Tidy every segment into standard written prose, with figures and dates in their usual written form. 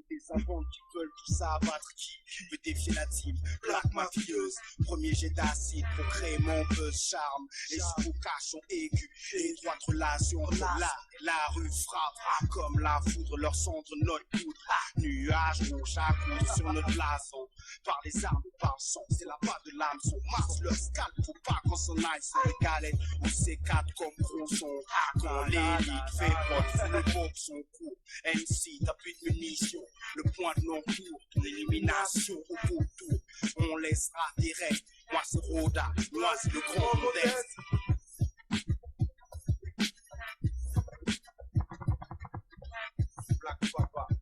Des savants qui veulent tout ça abattre, qui veut défier la team, plaque mafieuse, premier jet d'acide pour créer mon buzz charme, les sous-cachons aigus, étroite relation entre la rue frappe, comme la foudre, leur cendre, notre poudre, nuages rouges à coups sur notre blason, par les armes, par le sang, c'est la patte de l'hameçon, masse leur scalp, faut pas qu'on s'en aille sur les galettes, ou C4 comme tronçon, quand l'élite fait pote, sous le bob son coup, MC, t'as plus de munitions, le point de non-tour, l'élimination au pourtour, on laissera direct, moi c'est Roda, moi c'est le grand modeste. Black Papa, le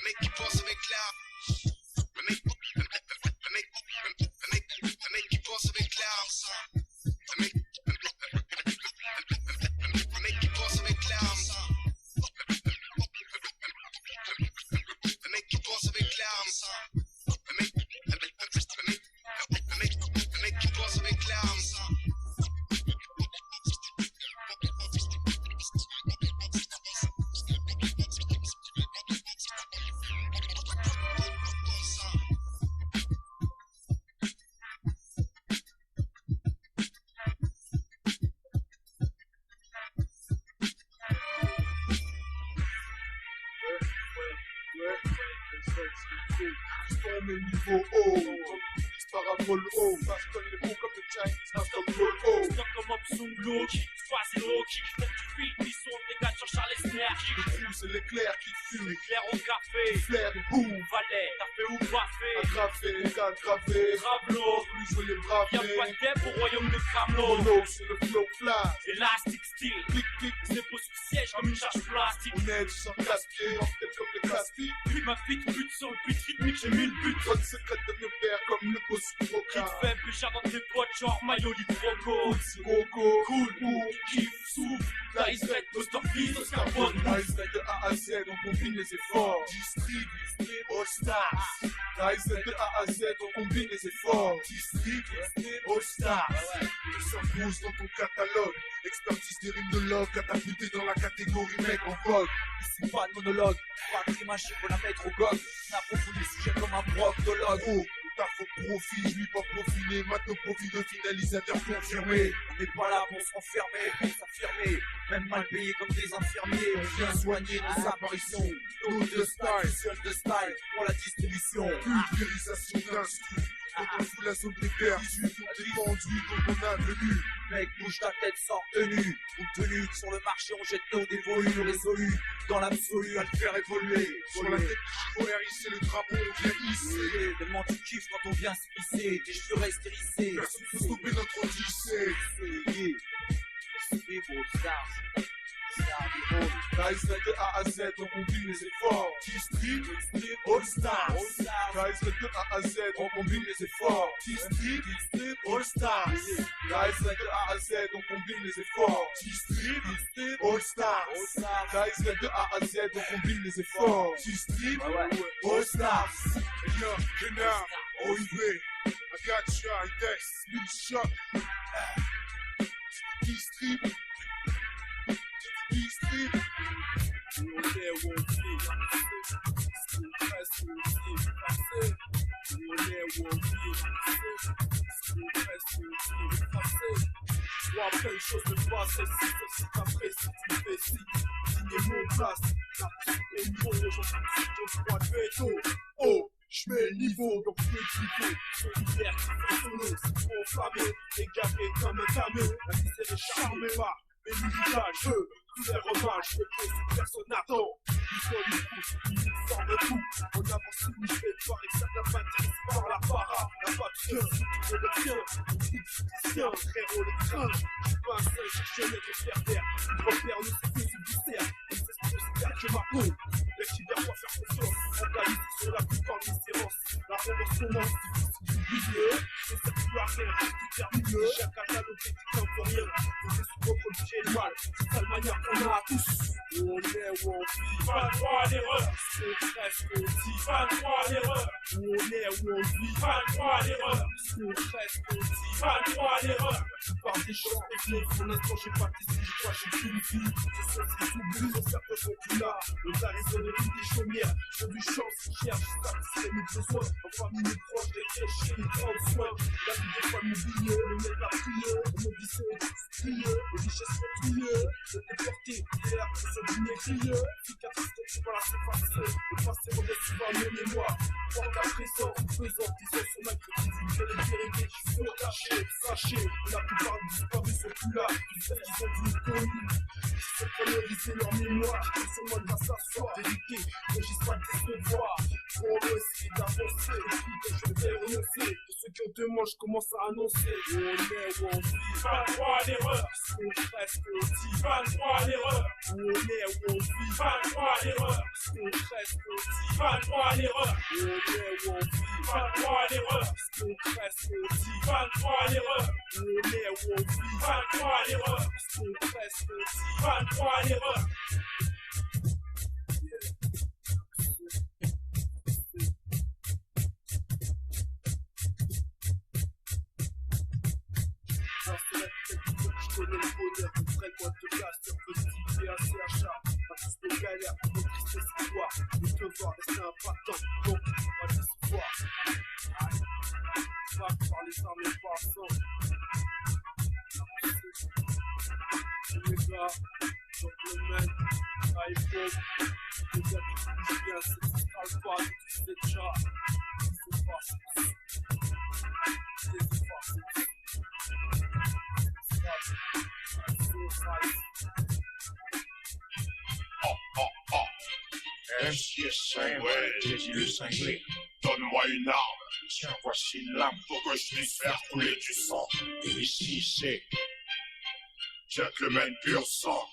mec qui pense avec l'arme, le mec qui pense avec l'arme, le mec qui pense avec l'arme. Niveau haut, parabole haut, parce que les mots comme le Chinese, Istanbul haut. Stock comme Opsung Loki, Swazi Loki, faut que tu fuis, ils sont des gars sur Charles Esner. Le trou c'est l'éclair qui fume, Éclair au café, flair et boum, Valet, t'as fait ou pas fait? agrafé, gravé, Rablo, plus je veux les braver. y'a pas de guêpe au royaume de Camelot. Mono, c'est le flow flash, Elastic steel, clic clic, c'est beau sous siège comme une charge plastique. on aide sans casse-pied, mortel comme les casse-pieds. Puis ma pute pute sur le beat rythmique, j'ai 1000 buts. Code secrète de mes pères comme le boss du Qui Roca. te fait plus cher dans tes potes, genre maillot du Croco. C'est Coco, Cool, kiff, souffle, Dice Red, Buster Please, Oscar Bond. Nice de A à Z, on combine les efforts. District, All Stars. Nice de A à Z, on combine les efforts. District, All Stars. Tu s'imposes dans ton catalogue. Expertise des rimes de love, catapulté dans la catégorie mec en vogue. Ici pas de monologue, pas de rime à chier pour la mettre au gogue. N'approfondis le sujet comme un proctologue. Oh, t'as faux profil, je lui pas profilé. Mato profil de finalisateur confirmé. On n'est pas là pour se renfermer, pour s'affirmer. Même mal payé comme des infirmiers, on vient soigner nos apparitions. Taux de style, seul de style pour la distribution. Pulvérisation d'instru. Quand on fout la zone des terres, 18 on t'est conduit dans ton avenue. Mec, bouge ta tête, sors tenue. Ou tenue sur le marché, on jette nos dévolus résolus. Dans l'absolu, à le faire évoluer. Sur la tête du faut hérisser le drapeau, on vient hisser. Tellement tu kiffes quand on vient s'immiscer. Tes cheveux restent hérissés. Personne peut stopper notre odyssée. C'est beau, stars. Guys, de A à Z, on combine les efforts. T-Street, All Stars. Guys, de A à Z, on combine les efforts. T-Street, All Stars. Guys, de A à Z, on combine les efforts. T-Street, All Stars. Guys, de A à Z, on combine les efforts. T-Street, All Stars. Yo, Renard, OIV, I got you, I guess, Big Shot. T-Street. T-Street. On est où on vit, ce qu'on fait, ce qu'on dit, passé. On est où on vit, ce qu'on fait, ce qu'on dit, passé. Vois plein de choses me passer, si t'apprécies, tu fais si. Signer mon place, t'as une bonne aujourd'hui, je crois de veto. Oh, j'mets le niveau, donc je vais Solidaire, qui fait solo, c'est trop enflammé, égaré comme un camé. La vie c'est charmé par mes militages, tous les revanches, je pose une personne attend. Ils sont les coups, ils sortent de tout. On avance tout, je vais voir avec certains bâtisses par la para. La papier, c'est le tien, tiens, frérot, le train. Je suis pas un singe, je n'ai que faire d'air. Je repère le CD sous du cerf, et c'est ce que c'est que ma peau. Les petits verres doivent faire confiance, on valide sur la plupart des séances. La relance commence, difficile d'oublier, et ça ne peut rien, tout termine. Chaque catalogue est un peu rien, on est sous contrôle du général. C'est ça le manière qu'on a tous. Où on est, où on vit, pas le droit à l'erreur. C'est presque dit, pas le droit à l'erreur. Où on est, où on vit, pas le droit à l'erreur. Ce qu'on reste, on dit, pas le droit à l'erreur. La plupart des choses techniques, pour l'instant j'ai pas testé, je crois que j'ai qu'une vie. Ce sont ces oublis, on certains sont plus là. Le horizon de toutes les chaumières, j'ai du chance, cherche, satisfait mes besoins. En famille, mes proches, les cachés, les prendre soin. La vie des fois m'oublier, me mettre à prier. On me dit c'est prier, les richesses sont triées. Je t'ai porté, l'air, c'est du négrieux. Cicatrice, tu vas la s'effacer. Le passé revient souvent à mes mémoires. Porte à présent, faisant, disant son inquiétude. Que les vérités qui sont cachées, sachez. La plupart des disparus sont plus là. Ils savent qu'ils ont dû connu. Ils sont coloriser leur mémoire. Ils sont loin de s'asseoir. Vérité, que j'y sois décevoir. Pour essayer d'avancer. Et je vais renoncer. Pour ceux qui ont deux mois, je commence à annoncer. Où on est, où on vit. Pas le droit à l'erreur. Ce qu'on reste, on dit. Pas le droit à l'erreur. Où on est, où on vit. Pas le droit à l'erreur. Ce qu'on reste, on dit. Pas le droit à l'erreur. Où on est, où on vit. Pas le droit à l'erreur. Ce qu'on reste, on dit. Pas le droit à l'erreur. Où on est, où on vit. Pas le droit à l'erreur. Ce qu'on reste, on dit. Pas le droit à l'erreur. Je connais le bonheur, une vraie boîte de gaz, positif et assez achat. Pas tous nos galères, nos tristes espoirs. Nous devoir rester impactants, donc pas d'espoir. Pas par les armes et par sang. Les gars, gentlemen, iPhone, les gars qui touchent bien, c'est ce qui parle pas, tu sais déjà. C'est pas ça. C'est pas ça. MCS cinglé, j'ai le cinglé. Donne-moi une arme, tiens voici l'arme pour que je puisse faire couler du sang. Et ici c'est Gentleman pur sang.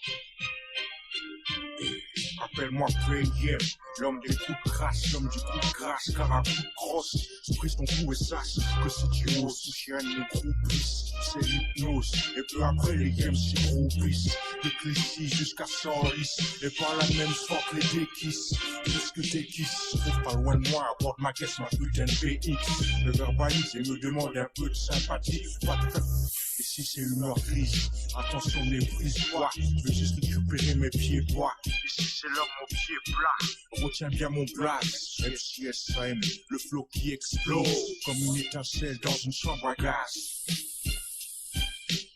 Appelle-moi Graham, l'homme des coups de crasse, l'homme du coup de grâce, car un coup de crosse, prise ton coup et sache que si tu oses toucher un de mes groupistes, c'est l'hypnose, et peu après les games s'y groupissent, de Clécy jusqu'à Senlis, et par la même sorte les déquisses, jusque tes kisses, se trouve pas loin de moi, à bord de ma caisse, ma putain de PX, me verbalise et me demande un peu de sympathie, pas de et si c'est humeur grise, attention les prises bois, je veux juste récupérer mes pieds bois. Et si c'est l'homme mon pied plat, retiens bien mon place. MCSM, le flow qui explose, comme une étincelle dans une chambre à gaz.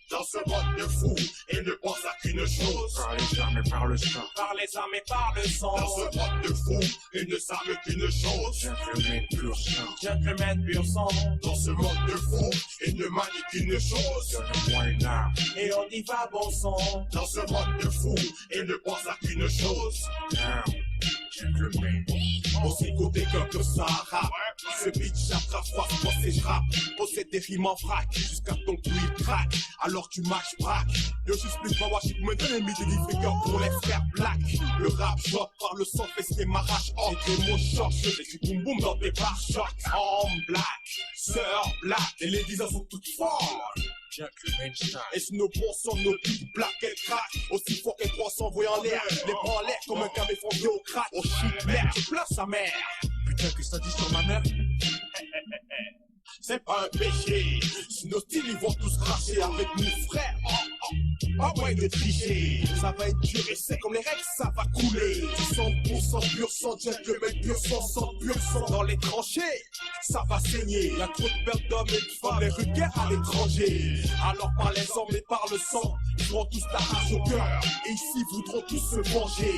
Dans ce monde de fou, il ne pense à qu'une chose. Par les armes et par le sang. Par les armes et par le sang. Dans ce monde de fou, ils ne savent qu'une chose. Gentleman pur sang. Gentleman pur sang. Dans ce monde de fou, ils ne manient qu'une chose. Donne-moi une arme. Et on y va bon sang. Dans ce monde de fou, ils ne pensent à qu'une chose. Now, gentleman. Aussi côté que Sahara. Ce beat j'attrape froid, c'est je rappe. Possède des rimes en vrac, jusqu'à ton cul il craque. Alors tu marches braque. Yo juste plus pas watch pour maintenant les midi figure pour les frères black. Le rap shot par le sang fait ce qui m'arrache. Oh, j'ai des mots chocs, je fais du boum boum dans des pare-chocs. Homme black, sœur black, et les disants sont toutes folles. Gentleman style. Et si nos bons sont nos petites black, elles craquent. Aussi fort qu'elles croient s'envoyer en l'air. Les bras en l'air comme un camé fondé au crack. Oh shit, merde, tu places sa mère. Putain, qu'est-ce que ça dit sur ma mère? C'est pas un péché. Si nos styles ils vont tous cracher avec nos frères. Ah ouais de tricher. Ça va être dur et sec comme les règles, ça va couler. 100% pur sang, gentleman pur sang, sang pur sang. Dans les tranchées, ça va saigner. Y'a trop de pertes d'hommes et de femmes, les rues de guerre à l'étranger. Alors par les hommes et par le sang, ils vont tous la rage au cœur. Et ici voudront tous se venger.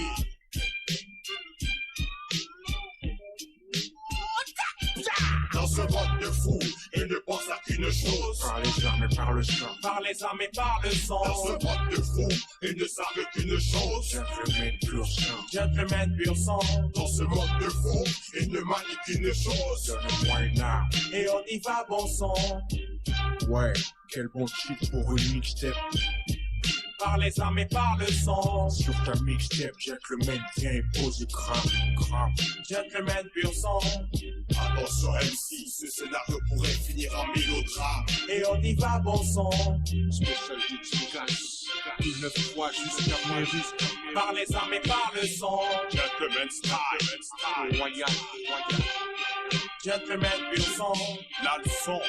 Dans ce monde de fou, ils ne pensent à qu'une chose. Par les armes et par le sang. Par les armes et par le sang. Dans ce monde de fou, ils ne savent qu'une chose. Gentleman pur sang. Gentleman pur sang. Dans ce monde de fou, ils ne manient qu'une chose. Donne-moi une arme. Et on y va bon sang. Ouais, quel bon titre pour une mixtape. Par les armes et par le sang. Sur ta mixtape, gentleman vient et pose crame. Gentleman pur sang. Attention MC, ce scénario pourrait finir en mélodrame. Et on y va bon sang. Spécial dédicace. 19-3 jusqu'à moins jusqu'à Par les armes et par le sang. Gentleman style. Royal. Gentleman pur sang, La leçon,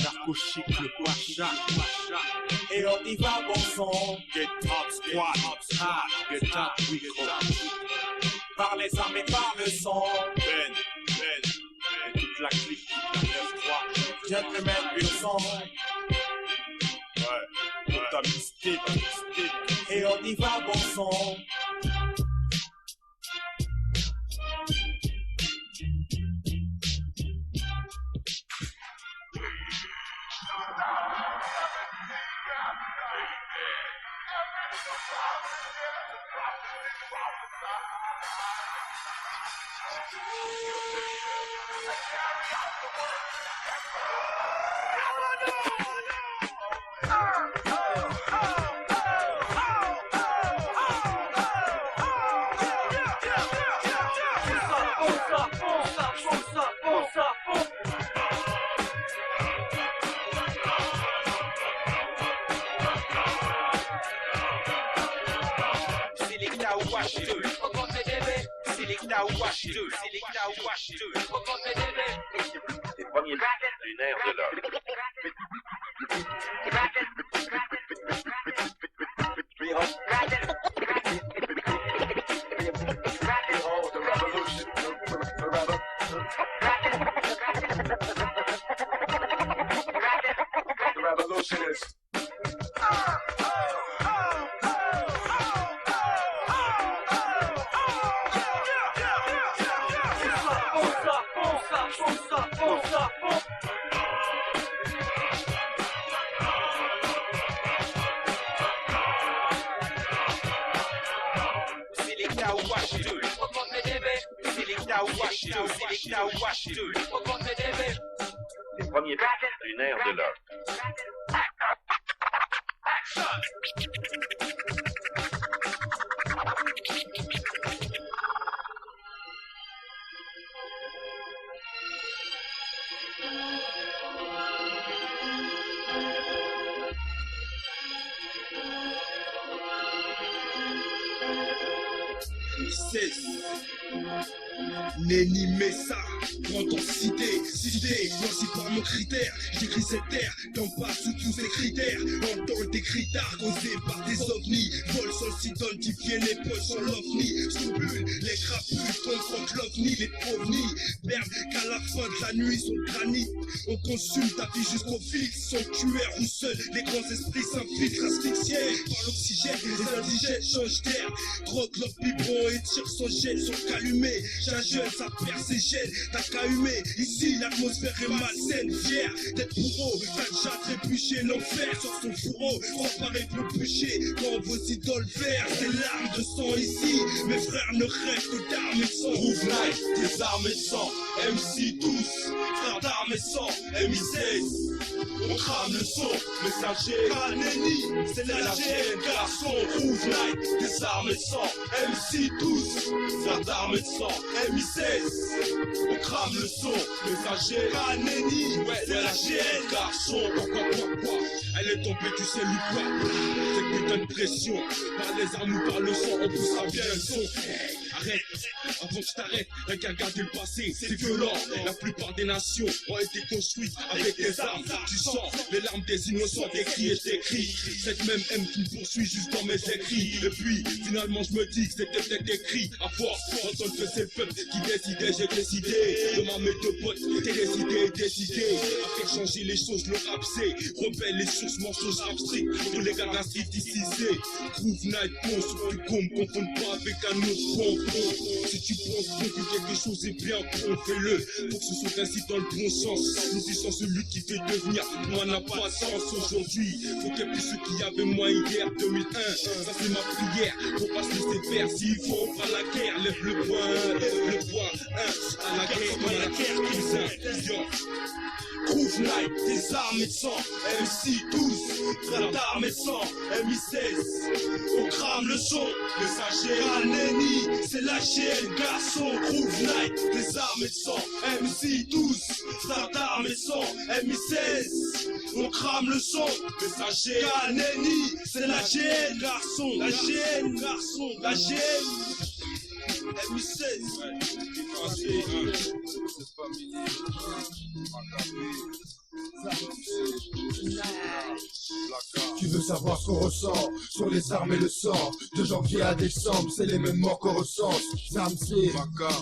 narcochic, le pacha. et on y va bon sang. Get top squad, get top, we get top. Par les armes et par le sang. Ben, toute la clique, toute la 9-3. Gentleman pur sang, Ouais, ta mystique, et on y va bon sang. Les premiers lunaires de l'heure. Les premiers lunaires de l'heure. Nenni Messa, prends ton cité, voici par mon critère, j'écris cette terre, t'en passes sous tous ces critères, entends des critères causés par des ovnis, vol sans s'identifier, les poches sur l'ovni, scrupules, les crapules, confrontent l'ovni, les ovnis, perdent qu'à la fin de la nuit son granit, on consume ta vie jusqu'au fixe, sanctuaire où seuls les grands esprits s'infiltrent, asphyxiés par l'oxygène, les indigènes changent d'air, droguent leur biberon et tirent son gel, sont calumés, jeune, ça perd ses gènes, t'as qu'à humer, ici l'atmosphère est malsaine, fier d'être bourreau, t'as déjà trébuché l'enfer sur son fourreau, s'emparer pour bûcher, quand vos idoles versent des larmes de sang ici, mes frères ne rêvent que d'armes et de sang. Groove Night, des armes et de sang, MC tous, frères d'armes et sang, MI16, on crame le son, messager, Kaneni, c'est la chaîne, garçon, Groove Night, des armes et de sang, MC tous, frères d'armes et de sang, MI16, on crame le son, messager, Kaneni, ouais, c'est la chaîne, garçon, quoi, elle est tombée, tu sais lui pas, cette putain de pression, par les armes ou par le sang, on poussera bien le son. Arrête, avant que je t'arrête, rien qu'à regarder le passé, c'est violent. La plupart des nations ont été construites avec des armes. Tu sens les larmes des innocents, des cris et des cris. Cette même haine qui me poursuit juste dans mes écrits. Et puis, finalement, je me dis que c'était peut-être écrit. À force, entendre que c'est le peuple qui décidait, j'ai décidé. De m'armer de potes, t'es décidé. À faire changer les choses, le rap c'est rebelle les sources, mensonges abstraits. Tous les gars d'un street ici c'est Groove Night, bon, sur du gomme, confonde pas avec un autre bon. Si tu penses bien que quelque chose est bien bon, fais-le. Pour que ce soit ainsi dans le bon sens. Nous disons celui qui fait devenir, moi n'a pas de sens aujourd'hui. Faut qu'il y ait plus ceux qui avaient moins hier, 2001. Ça c'est ma prière, faut pas se laisser faire. S'il faut, on fera la guerre, lève le point, à la guerre, qui Groove Night, des armes et de sang, MC12, frères d'armes et de sang, MI16, on crame le son, messager, Kaneni, c'est la chaîne, garçon, Groove Night, des armes et de sang, MC12, frères d'armes et de sang, MI16, on crame le son, messager, Kaneni, c'est la chaîne, garçon, la chaîne, garçon, la chaîne. M16. C'est familier. Tu veux savoir ce qu'on ressent sur les armes et le sang. De janvier à décembre, c'est les mêmes morts qu'on recense. Zamzé,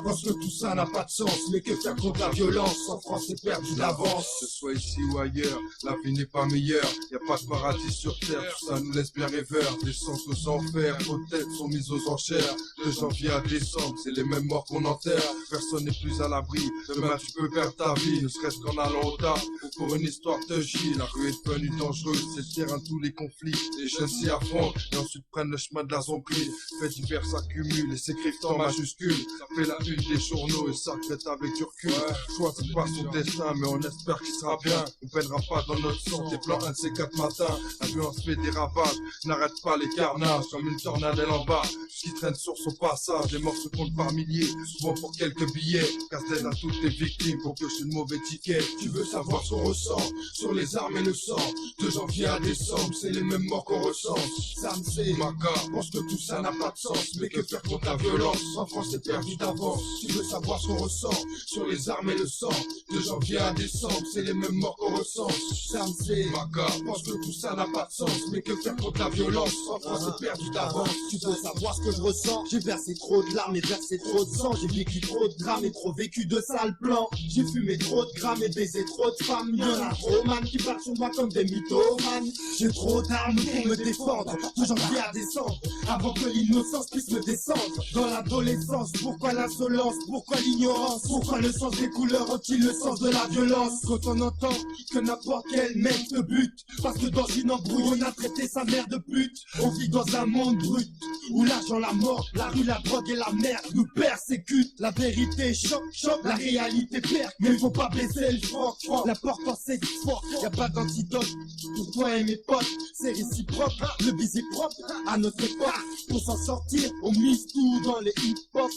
pense que tout ça n'a pas de sens. Mais que faire contre la violence? En France, c'est perdu d'avance. Que ce soit ici ou ailleurs, la vie n'est pas meilleure. Y a pas de paradis sur terre, tout ça nous laisse bien rêveurs. Descente aux enfers, nos têtes sont mises aux enchères. De janvier à décembre, c'est les mêmes morts qu'on enterre. Personne n'est plus à l'abri, demain tu peux perdre ta vie. Ne serait-ce qu'en allant au taf, ou pour une histoire de J. La rue est devenue dangereuse, c'est le terrain de tous les conflits. Les jeunes s'y affrontent et ensuite prennent le chemin de la zombie. Faits divers s'accumulent et s'écrivent en majuscules. Ça fait la une des journaux et ça crête avec du recul. Choisis pas son destin, mais on espère qu'il sera bien. On peinera pas dans notre sang, des plans un de ces 4 matins. La violence fait des ravages, n'arrête pas les carnages. Comme une tornade en bas, ce qui traîne sur son passage. Les morts se comptent par milliers, souvent pour quelques billets. Casse-tête à toutes les victimes pour que j'ai le mauvais ticket. Tu veux savoir ce qu'on ressent sur les armes et le sang. De janvier à décembre, c'est les mêmes morts qu'on recense. Zamzé, Maca, pense que tout ça n'a pas de sens. Mais que faire contre la violence? En France, c'est perdu d'avance. Tu veux savoir ce qu'on ressent sur les armes et le sang. De janvier à décembre, c'est les mêmes morts qu'on recense. Zamzé, Maca, pense que tout ça n'a pas de sens. Mais que faire contre la violence? En France, c'est perdu d'avance. Tu veux savoir ce que je ressens? J'ai versé trop de larmes et versé trop de sang. J'ai vécu trop de drames et trop vécu de sales plans. J'ai fumé trop de grammes et baisé trop de femmes. Y'en a trop, man, qui parlent sur moi comme des mythomanes. J'ai trop d'armes pour me défendre, de janvier à décembre, avant que l'innocence puisse me descendre. Dans l'adolescence, pourquoi l'insolence? Pourquoi l'ignorance? Pourquoi le sens des couleurs ont-il le sens de la violence? Quand on entend que n'importe quel mec te bute, parce que dans une embrouille on a traité sa mère de pute. On vit dans un monde brut, où l'argent, la mort, la rue, la drogue et la merde nous persécutent. La vérité choque, la réalité perd. Mais il faut pas baisser le froc, l'important c'est du fort. Y'a pas d'antidote pour toi et mes potes, c'est réciproque, le baiser propre à notre époque. Pour s'en sortir, on mise tout dans les hip-hop.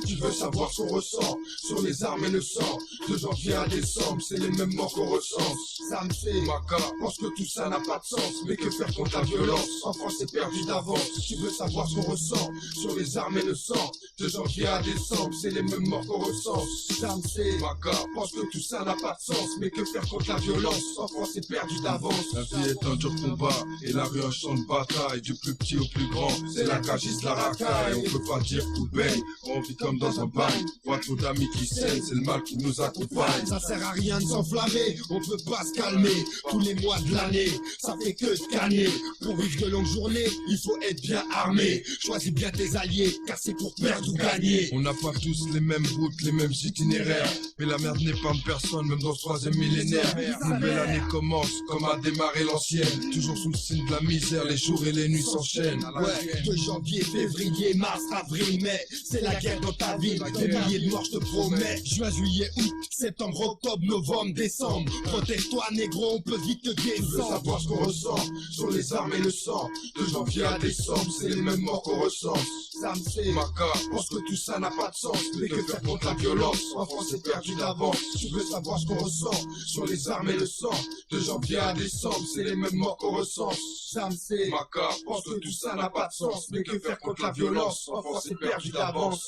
Tu veux savoir ce qu'on ressent sur les armes et le sang. De janvier à décembre, c'est les mêmes morts qu'on recense. Zamzé, Maca, pense que tout ça n'a pas de sens. Mais que faire contre la violence? En France, c'est perdu d'avance. Tu veux savoir ce qu'on ressent sur les armes et le sang. De janvier à décembre, c'est les mêmes morts qu'on recense. Zamzé, Maca, pense que tout ça n'a pas de sens. Mais que faire contre la violence? En France, c'est perdu d'avance. la vie est un dur combat et la rue un champ de bataille. Du plus petit au plus grand, c'est la cagisse, la racaille. On peut pas dire tout baigne, on vit comme dans un bagne. Voit trop d'amis qui saignent, c'est le mal qui nous accompagne. Ça sert à rien de s'enflammer, on peut pas se calmer. Tous les mois de l'année, ça fait que de canner. Pour vivre de longues journées, il faut être bien armé. Choisis bien tes alliés, car c'est pour perdre ou gagner. On n'a pas tous les mêmes routes, les mêmes itinéraires. Mais la merde n'est pas en personne, même dans ce 3e millénaire. Nouvelle année commence, comme a démarré l'ancienne. Toujours sous le signe de la misère, les jours et les nuits s'enchaînent. Ouais, de janvier, février, mars, avril, mai, c'est la guerre dans ta ville. Des milliers de morts, je te promets. Juin, juillet, août, septembre, octobre, novembre, décembre. Protège-toi, négro, on peut vite te descendre. Tu veux savoir ce qu'on ressent sur les armes et le sang. De janvier à décembre, c'est les mêmes morts qu'on recense. Zamzé, Maca, pense que tout ça n'a pas de sens. Mais que faire contre la violence? En France, c'est perdu d'avance. Tu veux savoir ce qu'on ressent sur les armes et le sang. De janvier à décembre, c'est les mêmes morts qu'on recense. Zamzé, Maca, pense que tout ça n'a pas de sens. Mais que faire contre la violence? En France, c'est perdu d'avance.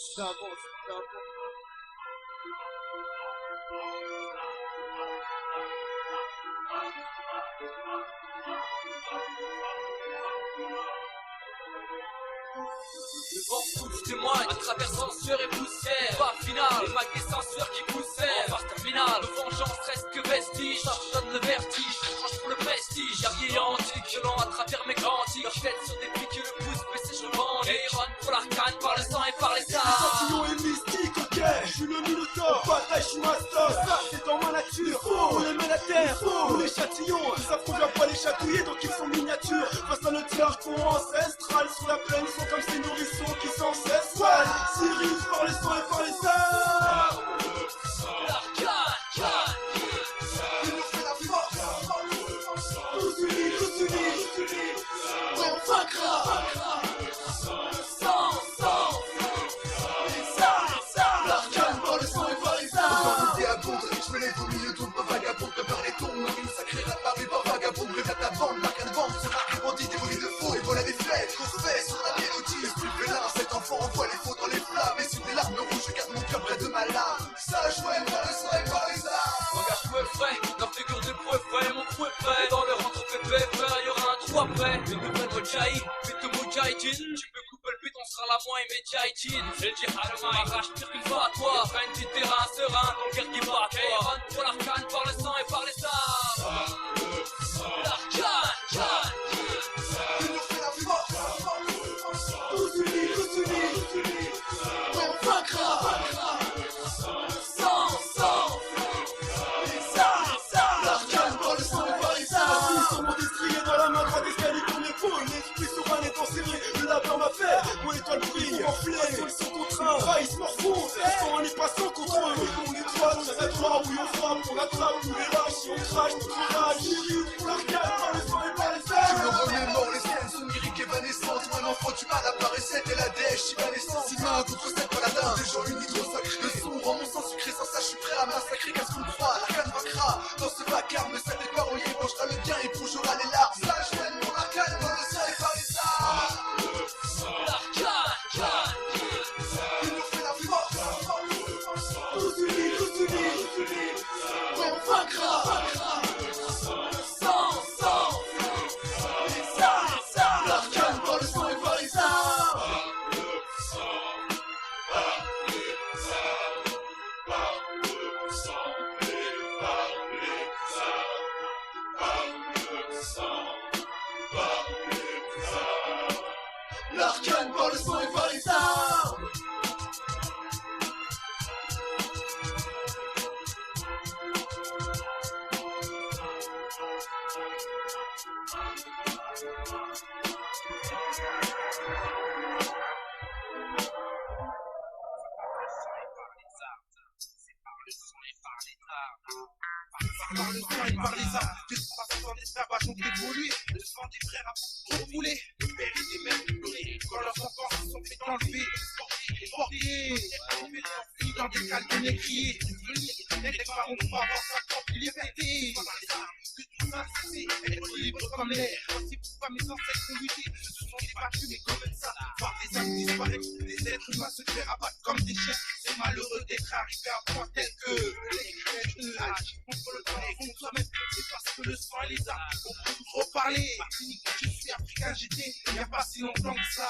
Le vent souffle, témoigne à travers censure et poussière. Pas final, les mags des censures qui poussèrent. En phase terminale, de vengeance reste que vestige. Ça me donne le vertige, je tranche pour le prestige. Guerrier antique, violent à travers mes cantiques. Je tête sur des pics et le pouce baissé, je vends. Et run pour l'arcane, par le sang et par les arts. L'échantillon est mystique, ok. Je suis le minotaure, en bataille, je suis master. Ça, c'est dans ma nature. On les met à terre, on les châtillons. Ils savent qu'on vient pas les chatouiller, donc ils sont miniatures. Face à notre jargon ancestral, sur la plaine, ils sont comme ces nourrissons qui sans cesse swell. Sirius par les sons et par les arts. L'arcane, Il nous fait la force. Tous unis, on vaincra. L'arcane par le sang et par les arts. Je me lève au milieu de ma vagabond, prépare les tons, la rime sacrée rate par mes pas vagabond, préfère ta bande, l'arcane vente, se marque les bandits, des volets de faux, et voilà des flèches, qu'on se fait sur la mélodie, plus félin, Haïtine, j'ai le djihad au main, arrache pire qu'une fois à toi. Peine du terrain serein, ton cœur qui bat à toi. Run pour l'arcane, par le sang et par les armes. L'arcane, Il nous fait la force. Tous unis, ouais, on vaincra. sang. L'arcane par le sang et par les armes. Assis sur mon destrier, dans la main droite escalier pour l'épaule. L'esprit serein est enserré, le lapin m'a fait. Mon étoile brille, enflée, ils sont contraints. Ils se morfondent, ils sont un passant contre eux. On est trois, dans cette mort où on frappe, on attrape tous les lâches, si on crache, notre rage. Pour l'arcane par le sang et par les Je me armes. remémore les scènes oniriques évanescentes où un enfant du mal apparaissait et la dèche évanescente. 6 mains contre 7 paladins, des gens unis trop sacrés. Le son rend mon sang sucré, sans ça je suis prêt à massacrer qu'à ce qu'on croit. L'arcane vaincra, dans ce vacarme, cet éparolier mangera le bien et bougera les larmes. Ça je mène mon arcane dans le sang et par les armes. Il nous fait la force. Tous unis, ouais on vaincra. L'arcane par le sang et par les armes. L'arcane par le sang et par les armes. Par le sang et par les armes, des passants en esclavage ont évolué. Le sang des frères a trop coulé. Les pères et les mères pleuré quand leurs enfants se sont fait enlever. Portés, enfuis dans des cales criés. Les parents pour avoir sa propre liberté. Par les armes, que tout ça c'est être libre comme l'air. C'est pourquoi mes ancêtres ont lutté. Ce sont des battus mais comme ça. Voir des âmes disparaître, des êtres humains se faire abattre comme des chiens. C'est malheureux d'être arrivé à point tel que les agissent contre le temps et contre soi-même. C'est parce que le sang et les armes ont trop parlé. Martinique, je suis africain, j'étais il y a pas si longtemps que ça.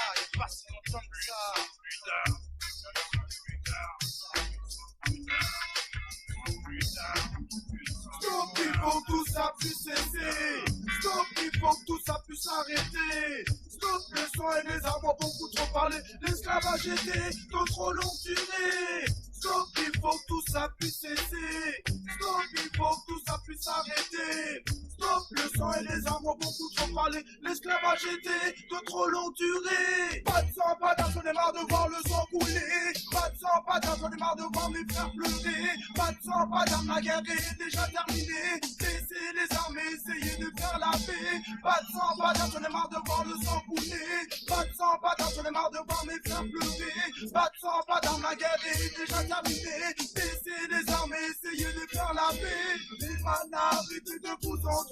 Stop, il faut que tout ça puisse cesser. Stop, il faut que tout ça puisse arrêter. Stop, le sang et les armes ont beaucoup trop parlé. L'esclavage était de trop longue durée. Stop, il faut que tout ça puisse cesser. Stop, il faut que tout ça puisse arrêter. Stop, le sang et les armes ont beaucoup trop parlé. L'esclavage était de trop longue durée. Pas de sang, pas d'armes, j'en ai marre de voir le sang couler. Pas de sang, pas d'armes, j'en ai marre de voir mes frères pleurer. Pas de sang, pas d'armes, la guerre est déjà terminée. Laissez les armes et essayez de faire la paix. Pas de sang, pas d'armes, j'en ai marre de voir le sang couler. Pas de sang, pas d'armes, j'en ai marre de voir mes frères pleurer. Pas de sang, pas d'armes, la guerre est déjà terminée. Laissez les armes et essayez de faire la paix. Les manas, arrêtez de vous entretuer.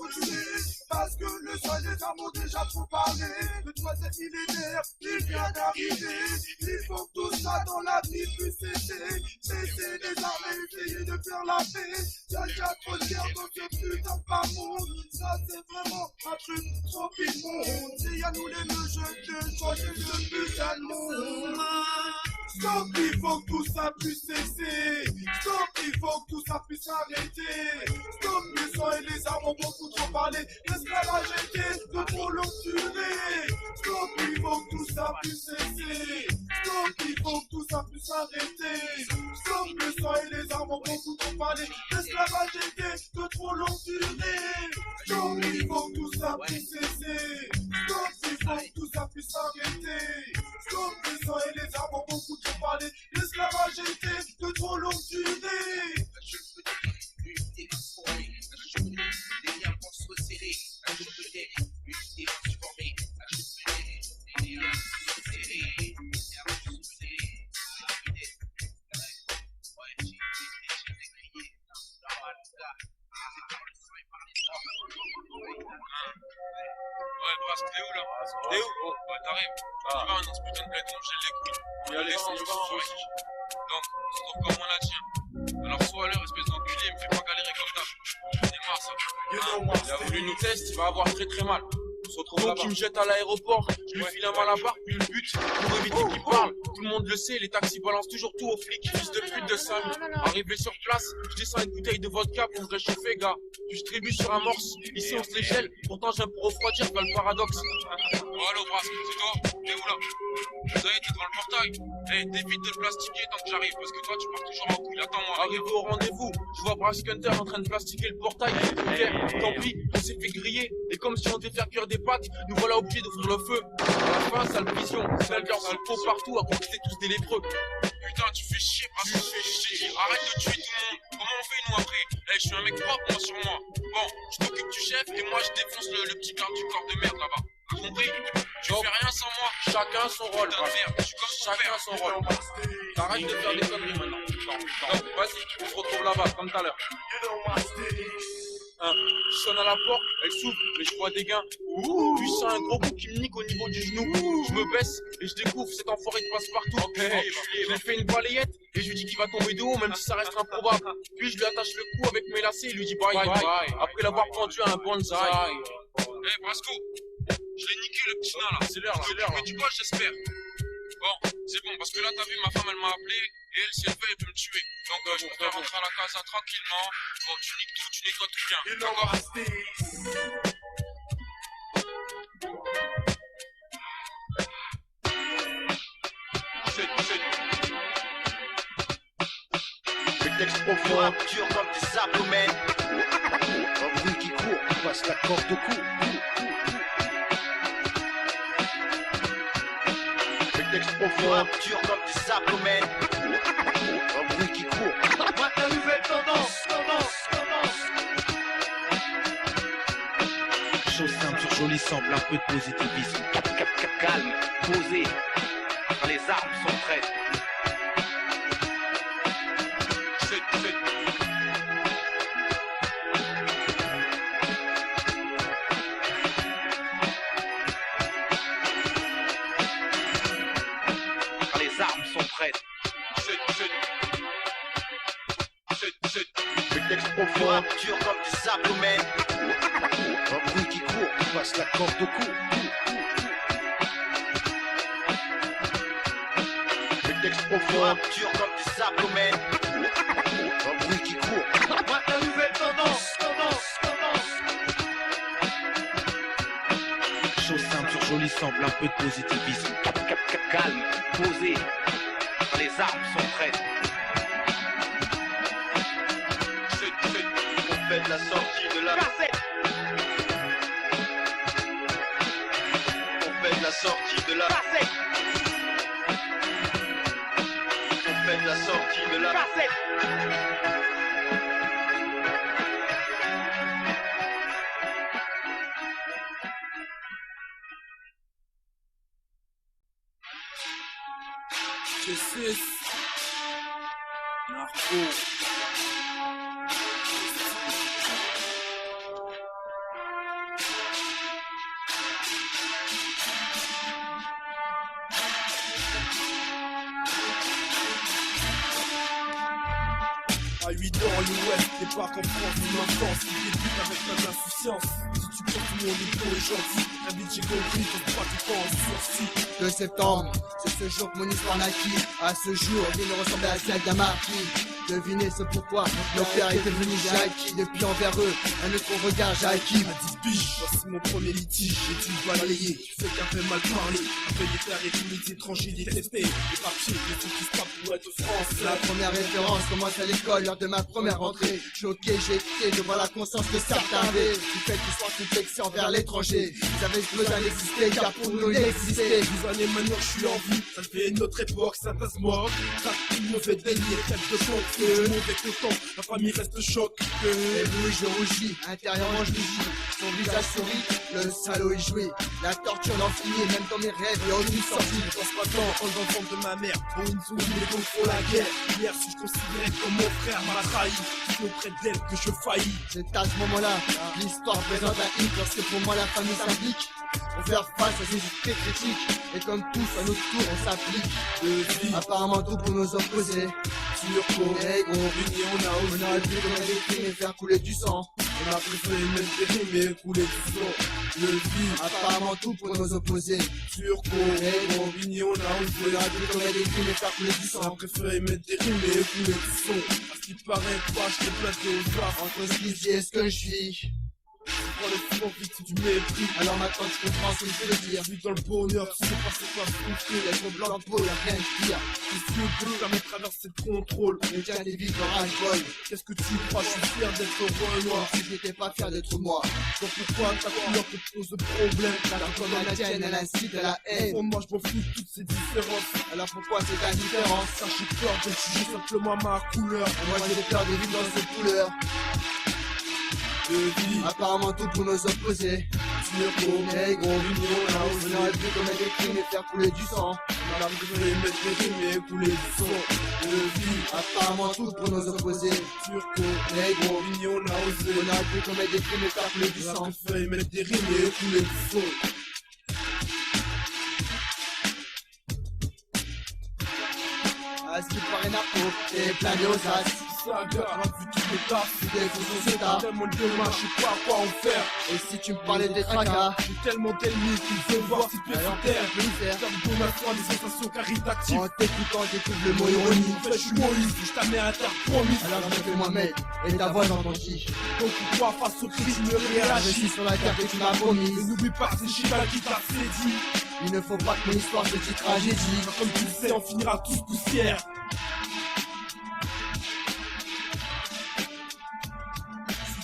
Parce que le sang et les armes ont déjà trop parlé. Le troisième millénaire, il vient d'arriver. Il faut que tout ça dans la vie puisse cesser. Laissez les armes et essayez de faire la paix. Y'a déjà trop de guerre dans ce putain de bas monde. Ça c'est vraiment un truc trop immonde. C'est à nous les jeunes de changer ce putain de monde. Stop, il faut que tout ça puisse cesser. Stop, il faut que tout ça puisse arrêter. Stop, le sang et les armes ont beaucoup trop parlé. L'esclavage était de trop longue durée. Stop, il faut que tout ça puisse cesser. Stop, il faut que tout ça puisse arrêter. Stop, le sang et les armes ont beaucoup trop parlé. L'esclavage était de trop longue durée. Stop, il faut que tout ça puisse cesser. Stop, il faut que tout ça puisse arrêter. Stop, le sang et les armes ont beaucoup trop parlé. L'esclavage était de trop longue durée. Je peux lutter pour aller. Je peux des liens pour se resserrer. Je peux lutter transformer. Je peux des liens pour se resserrer. Ouais, parce que t'es où là? T'es où? Ouais, t'arrives. Tu vas dans ce putain de bled, j'ai les couilles. Il y a les sons, donc, on se trouve comme on la tient. Alors, sois à l'heure, espèce d'enculé, me fais pas galérer comme ça. J'en ai marre, ça. Il a voulu nous tester, il va avoir très très mal. On se retrouve là-bas. Donc, il me jette à l'aéroport, je lui file un malabar, puis le but, pour éviter qu'il parle, tout le monde le sait, les taxis balancent toujours tout aux flics. Fils de pute de Sam. Arrivé sur place, je descends une bouteille de vodka pour me réchauffer, gars. Puis je trébuche sur un morse. Ici on se les gèle, pourtant j'aime pour refroidir, pas le paradoxe. Oh allo Bras, c'est toi? T'es où là? Ça y est, t'es devant le portail. Eh, t'évites de plastiquer tant que j'arrive, parce que toi tu pars toujours en couille. Attends-moi. Arrivé au rendez-vous, je vois Brass Hunter en train de plastiquer le portail. Ok, tant pis, on s'est fait griller. Et comme si on devait faire cuire des pâtes, nous voilà obligés d'ouvrir le feu. À la fin, sale vision, sale cœur, sale peau partout, à conquêter tous des lépreux. Putain, tu fais chier, Brass, tu fais chier. Arrête de tuer tout le monde. Comment on fait nous après? Eh, je suis un mec propre, moi sur moi. Bon, je t'occupe du chef et moi je défonce le petit garde du corps de merde là-bas. T'as compris? Tu fais rien sans moi. Chacun son rôle. Putain de merde, je suis comme chacun son rôle. T'arrêtes de faire des conneries maintenant. Non, vas-y, on se retrouve là-bas, comme tout à l'heure. Je sonne à la porte, elle s'ouvre, mais je vois des gains. Puis je sens un gros coup qui me nique au niveau du genou. Je me baisse et je découvre cet enfoiré de passe-partout. Je lui fais une balayette et je lui dis qu'il va tomber de haut, même si ça reste improbable. Puis je lui attache le cou avec mes lacets et lui dis bye bye. Après l'avoir pendu à un bonsaï. Eh Brasco, je l'ai niqué le petit nain là. C'est l'heure là. Mais du quoi j'espère. Bon, c'est bon, parce que là t'as vu, ma femme elle m'a appelé et elle s'est levée et peut me tuer. Donc je préfère rentrer à la casa tranquillement. Bon, tu niques tout, tu nettoies tout bien. D'accord? Le texte profond, dur comme des abdomens. Un bruit qui court, passe la corde au cou. Le texte profond, dur comme des abdomens. Un bruit qui court. La nouvelle tendance. Chose simple sur joli semble, un peu de positivisme. Calme, posé. Les armes sont prêtes. Les armes sont prêtes. Le texte profond, dur comme des abdomens. Un bruit qui court, passe la corde au cou. Le texte profond, dur comme des abdomens. Un bruit qui court. La nouvelle tendance. Chose simple sur joli semble, un peu de positivisme. Calme, posé. Les armes sont prêtes. On fait de la sortie de la cassette. On fait de la sortie de la cassette. On fait de la sortie de la cassette. G6 Narco. À 8 ans, l'Ouest débarque en France, une enfance qui débute avec la insouciance. Si tu penses tout le monde est beau et gentil, la vie j'ai compris, faut pas tout le temps en sursis. 2 septembre, c'est ce jour que mon histoire naquit. À ce jour, il ne ressemblait à celle d'un marquis. Devinez ce pourquoi nos pères étaient venus, j'ai acquis depuis envers eux un autre regard, j'ai acquis. À 10 piges, voici mon premier litige, j'ai dû balayer. Tu fais qu'un peu mal parler, un peu déclaré tous les étrangers détestés. Les papiers, les trucs qui se tapent pour être France. La première référence commence à l'école lors de ma première rentrée. Choqué, j'ai quitté devant la conscience que certains avaient. Du fait qu'ils soient complexés envers l'étranger. Ils avaient besoin d'exister car pour nous il existait. 12 années maintenant je suis en vie, ça fait une autre époque, ça passe mort. Rapide, mauvais délire, quelque chose que le monde est content, la famille reste choc. Et oui, je rougis, intérieurement je rougis. Son visage sourit, le salaud y jouit. La torture n'en finit, même dans mes rêves, il y a aucune sortie. Je pense pas tant aux enfants de ma mère, pour une zone, les donc pour la guerre. Hier, si je considérais comme mon frère m'a trahi, c'est auprès d'elle que je faillis. C'est à ce moment-là, l'histoire présente un hic, lorsque pour moi la famille s'implique. Pour faire face à ces esprits critiques. Et comme tous, à notre tour, on s'applique. Apparemment tout pour nos opposés. Turco, négro, unis on a on aurait pu commettre des crimes et faire couler du sang. On a préféré mettre des rimes et écouler du son. Le vide, apparemment tout pour nos opposés. Turco, gros, Vigny, on a osé. On a dû commettre des crimes et faire couler du On a sang. préféré mettre des rimes et écouler du son. À ce qui paraît pas, je t'ai placé aux arts. Entre ce qu'il dit et ce que je suis. Prends le fond vite, c'est du mépris. Alors maintenant je comprends ce que je veux dire. Vis dans le bonheur, tu sais pas c'est quoi souffrir. Être blanc de peau, y'a rien de pire. Les yeux bleus, la mettre traverser le contrôle. Et tiens des vies de rage-bol. Qu'est-ce que tu crois, je suis fier d'être Renoir. Si je n'étais pas fier d'être moi. Donc pourquoi ta couleur te pose problème? Car comme la tienne, elle incite à la haine. Pour moi, je m'en fous de toutes ces différences. Alors pourquoi cette indifférence? Ça, j'ai peur de juger simplement ma couleur. Et moi j'ai peur de vivre dans cette couleur. De vie, Apparemment tout pour nos opposés. Turco, Négro, Vigny, on a on osé. aurait pu commettre des crimes et faire couler du sang. On a préféré mettre des rimes et écouler du son. De vie, Apparemment tout pour nos opposés. Turco, Négro, Vigny, on a osé. on aurait pu commettre des crimes et faire couler du On a sang. préféré mettre des rimes et écouler du son. À ce qui paraît narco, et plein de rosaces. Saga, on a vu tous les tas. Des faux sociétats. Tellement de demain, je sais pas à quoi en faire. Et si tu me parlais des tracas, J'ai tellement d'ennemis qu'il faut voir si tu es sur terre. je vais faire. Comme ton foi, des sensations caritatives. En t'écoutant, j'écoute le mot ironie. En fait, je suis Moïse, je t'amène à terre promise. Alors je me fais moi-même, et ta voix j'entends qui. Donc pourquoi face au Christ ne Je suis réagis? sur la terre que tu m'as Mais promise. n'oublie pas que c'est Chica qui t'a séduit. Il ne faut pas que mon histoire se dise tragédie. Comme tu le sais, on finira tous poussière.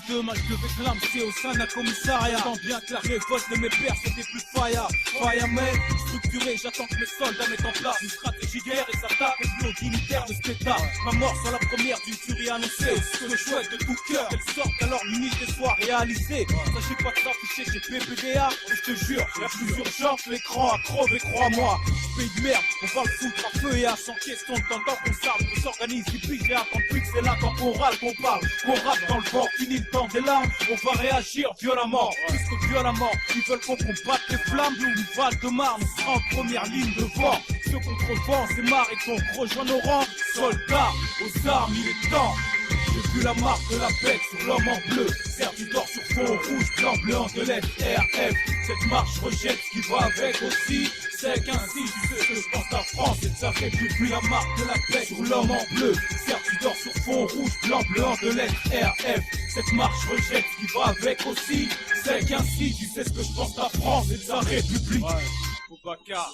Demain je devais clamser au sein d'un commissariat. J'entends bien que la révolte de mes pères c'était plus fire. Fireman, structuré, j'attends que mes soldats mettent en place une stratégie de guerre et s'attaquent aux plots dignitaires de cet état. Ma mort soit la première d'une tuerie annoncée. Ce que je souhaite de tout cœur, qu'elle sorte alors l'unité soit réalisée. S'agit pas de s'afficher chez PPDA, et je te jure, la plus urgente, l'écran a crevé, crois-moi. Pays de merde, on va le foutre à feu et à 100 questions de temps qu'on s'arme, qu'on s'organise, qui pige et attend plus que c'est là quand on râle, qu'on parle, qu'on rappe dans le vent, finit le temps des larmes, on va réagir violemment, plus que violemment, ils veulent qu'on combatte les flammes, nous Val-de-Marne, on sera en première ligne de vent, ceux contre vent, c'est marre et qu'on rejoint nos rangs, soldats, aux armes, il est temps. J'ai vu la marque de la bête sur l'homme en bleu, servi d'or sur fond rouge, blanc, bleu, de lettres RF. Cette marche rejette ce qui va avec aussi. C'est qu'ainsi, tu sais ce que je pense à France et de sa république. La marque de la bête sur l'homme en bleu, servi d'or sur fond rouge, blanc, bleu, de lettres RF. Cette marche rejette ce qui va avec aussi. C'est qu'ainsi, tu sais ce que je pense à France et de sa république. Boubacar.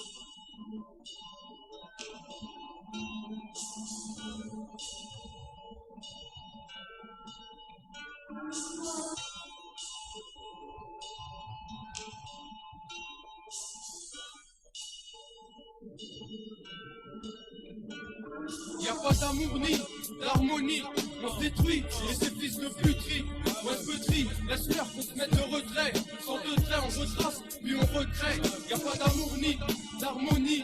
Y'a pas d'amour ni d'harmonie, on se détruit et ces fils de puterie. Ouais, petit, laisse-leur qu'on se mette de retrait. Sans de trait, on retrace, puis on recrée. Y'a pas d'amour ni d'harmonie,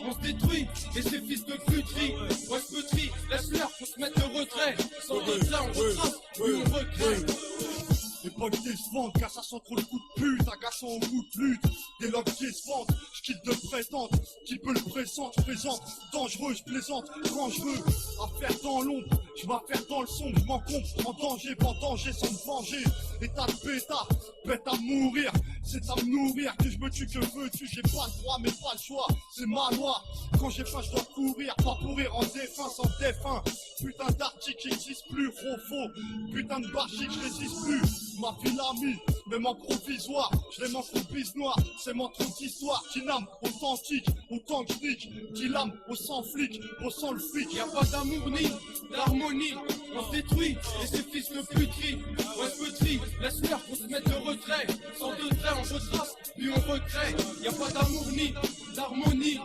on se détruit et ces fils de puterie. Ouais, petit, laisse-leur qu'on se mette de retrait. Sans de trait, on retrace, puis on recrée. Les potes qui se vendent, car ça sent trop le coup de pute, agaçant au bout de lutte. Des lobes qui se vendent, je quitte de présente, qui peut le présente, présente, dangereux, je plaisante, quand je veux, à faire dans l'ombre, je vais faire dans le sombre, je m'encombre, en danger, pas en danger, sans me venger, état de bêta, bête à mourir, c'est à me nourrir, que je me tue, que veux-tu, j'ai pas le droit, mais pas le choix, c'est ma loi, quand j'ai faim, je dois courir, pas pourrir en défunt, sans défunt, putain d'article qui existe plus, faux, putain de barchique, je résiste plus, ma fille l'ami, même en provisoire, je l'aime en bise noire, c'est mon trou d'histoire, qui n'âme authentique, autant que nique, qui l'âme au sang flic, au sang le flic. Y'a pas d'amour ni d'harmonie, on se détruit et ces fils de puterie. Ouais, petit, laisse-leur qu'on se mette de retrait. Sans de trait, on retrace, puis on recrée. Y'a pas d'amour ni d'harmonie,